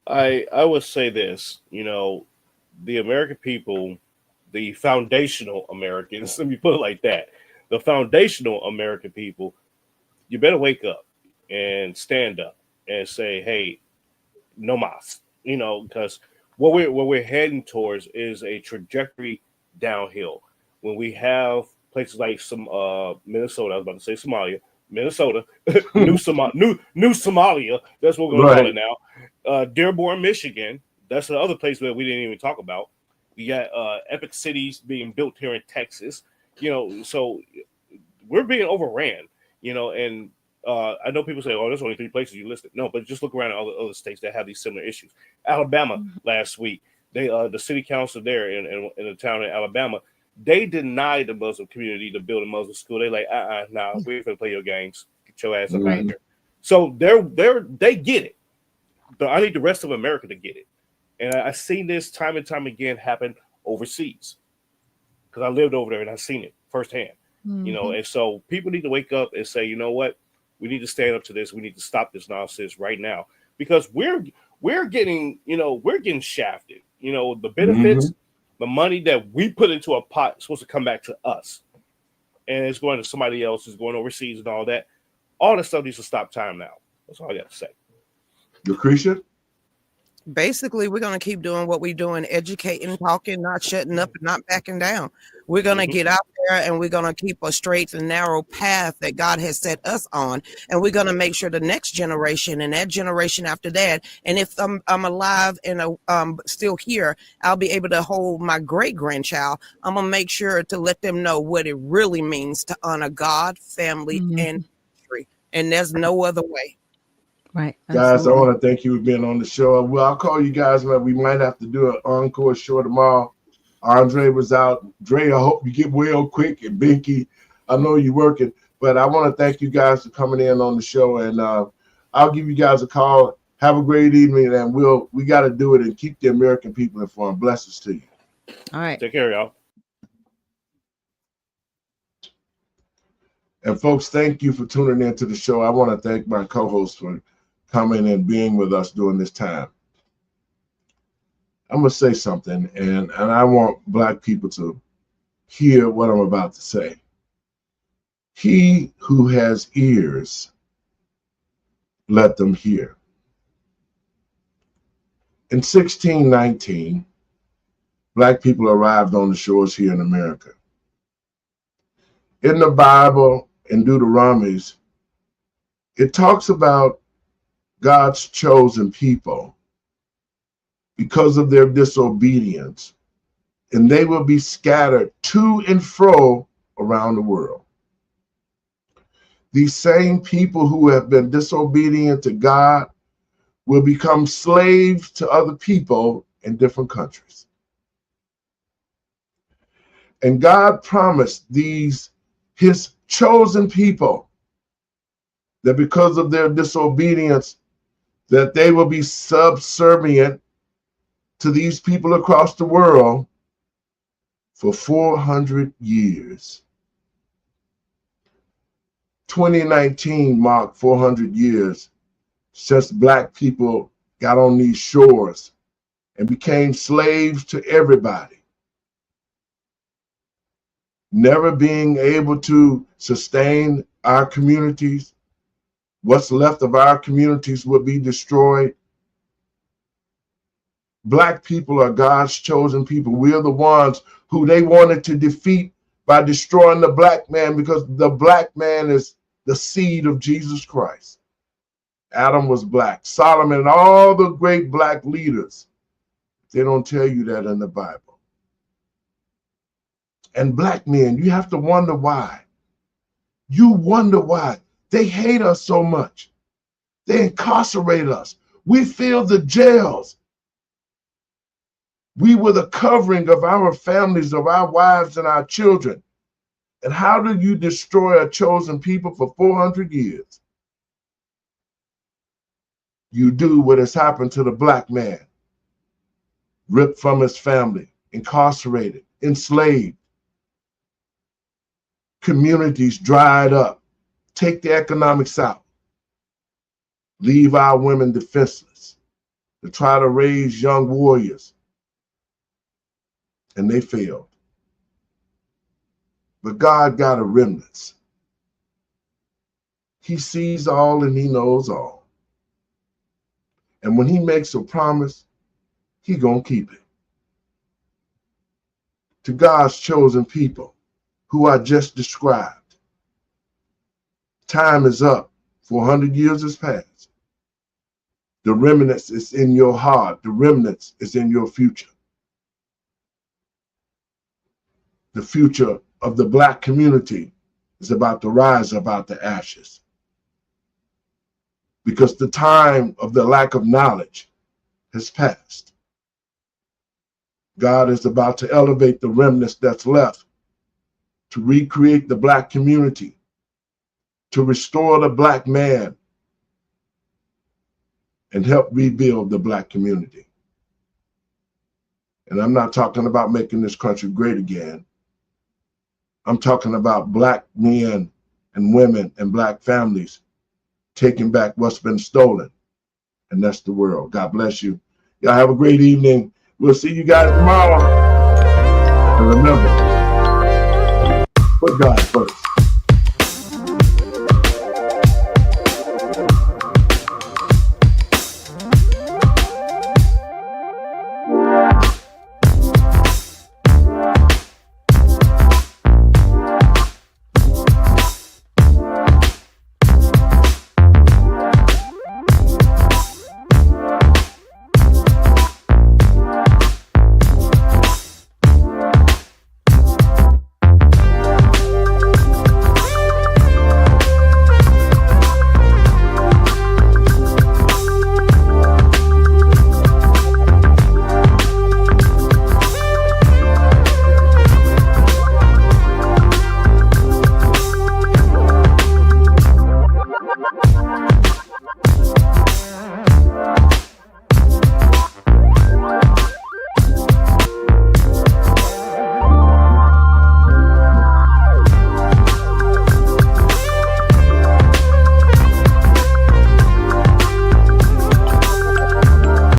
I would say this, the American people, the foundational Americans, let me put it like that. The foundational American people, you better wake up and stand up and say, hey, no mas, because what we're heading towards is a trajectory downhill. When we have places like some Minnesota, I was about to say Somalia, Minnesota, new Somalia, that's what we're going to call it now. Dearborn, Michigan, that's the other place that we didn't even talk about. We got epic cities being built here in Texas, so we're being overran, and I know people say, oh, there's only 3 places you listed. No, but just look around at all the other states that have these similar issues. Alabama last week, they the city council there in the town in Alabama, they denied the Muslim community to build a Muslim school. They like, nah, we ain't gonna play your games. Get your ass up out of here. So they get it. But I need the rest of America to get it. And I've seen this time and time again happen overseas. Because I lived over there and I've seen it firsthand. And so people need to wake up and say, you know what? We need to stand up to this. We need to stop this nonsense right now. Because we're getting, we're getting shafted. The benefits, the money that we put into a pot is supposed to come back to us. And it's going to somebody else who's going overseas and all that. All that stuff needs to stop time now. That's all I got to say.
Lucretia?
Basically, we're going to keep doing what we're doing, educating, talking, not shutting up, and not backing down. We're going to get out there and we're going to keep a straight and narrow path that God has set us on. And we're going to make sure the next generation and that generation after that, and if I'm alive and still here, I'll be able to hold my great-grandchild. I'm going to make sure to let them know what it really means to honor God, family, and history. And there's no other way.
Right.
Guys, I want to thank you for being on the show. Well, I'll call you guys, man. We might have to do an encore show tomorrow. Andre was out. Dre, I hope you get well quick. And Binky, I know you're working. But I want to thank you guys for coming in on the show. And I'll give you guys a call. Have a great evening. And we got to do it and keep the American people informed. Blessings to you.
All right.
Take care, y'all.
And folks, thank you for tuning in to the show. I want to thank my co-host for coming and being with us during this time. I'm going to say something, and I want Black people to hear what I'm about to say. He who has ears, let them hear. In 1619, Black people arrived on the shores here in America. In the Bible, in Deuteronomies, it talks about God's chosen people because of their disobedience, and they will be scattered to and fro around the world. These same people who have been disobedient to God will become slaves to other people in different countries. And God promised his chosen people that because of their disobedience, that they will be subservient to these people across the world for 400 years. 2019 marked 400 years since Black people got on these shores and became slaves to everybody, never being able to sustain our communities. What's left of our communities will be destroyed. Black people are God's chosen people. We're the ones who they wanted to defeat by destroying the Black man, because the Black man is the seed of Jesus Christ. Adam was Black. Solomon and all the great Black leaders They don't tell you that in the Bible. And black men, you have to wonder why. You wonder why. They hate us so much. They incarcerate us. We fill the jails. We were the covering of our families, of our wives and our children. And how do you destroy a chosen people for 400 years? You do what has happened to the black man. Ripped from his family, incarcerated, enslaved. Communities dried up. Take the economics out. Leave our women defenseless to try to raise young warriors. And they failed. But God got a remnant. He sees all and he knows all. And when he makes a promise, he gonna keep it. To God's chosen people who I just described, time is up. 400 years has passed. The remnants is in your heart. The remnants is in your future. The future of the black community is about to rise up out the ashes. Because the time of the lack of knowledge has passed. God is about to elevate the remnants that's left to recreate the black community, to restore the black man, and help rebuild the black community. And I'm not talking about making this country great again. I'm talking about black men and women and black families taking back what's been stolen. And that's the world. God bless you. Y'all have a great evening. We'll see you guys tomorrow. And remember, put God first.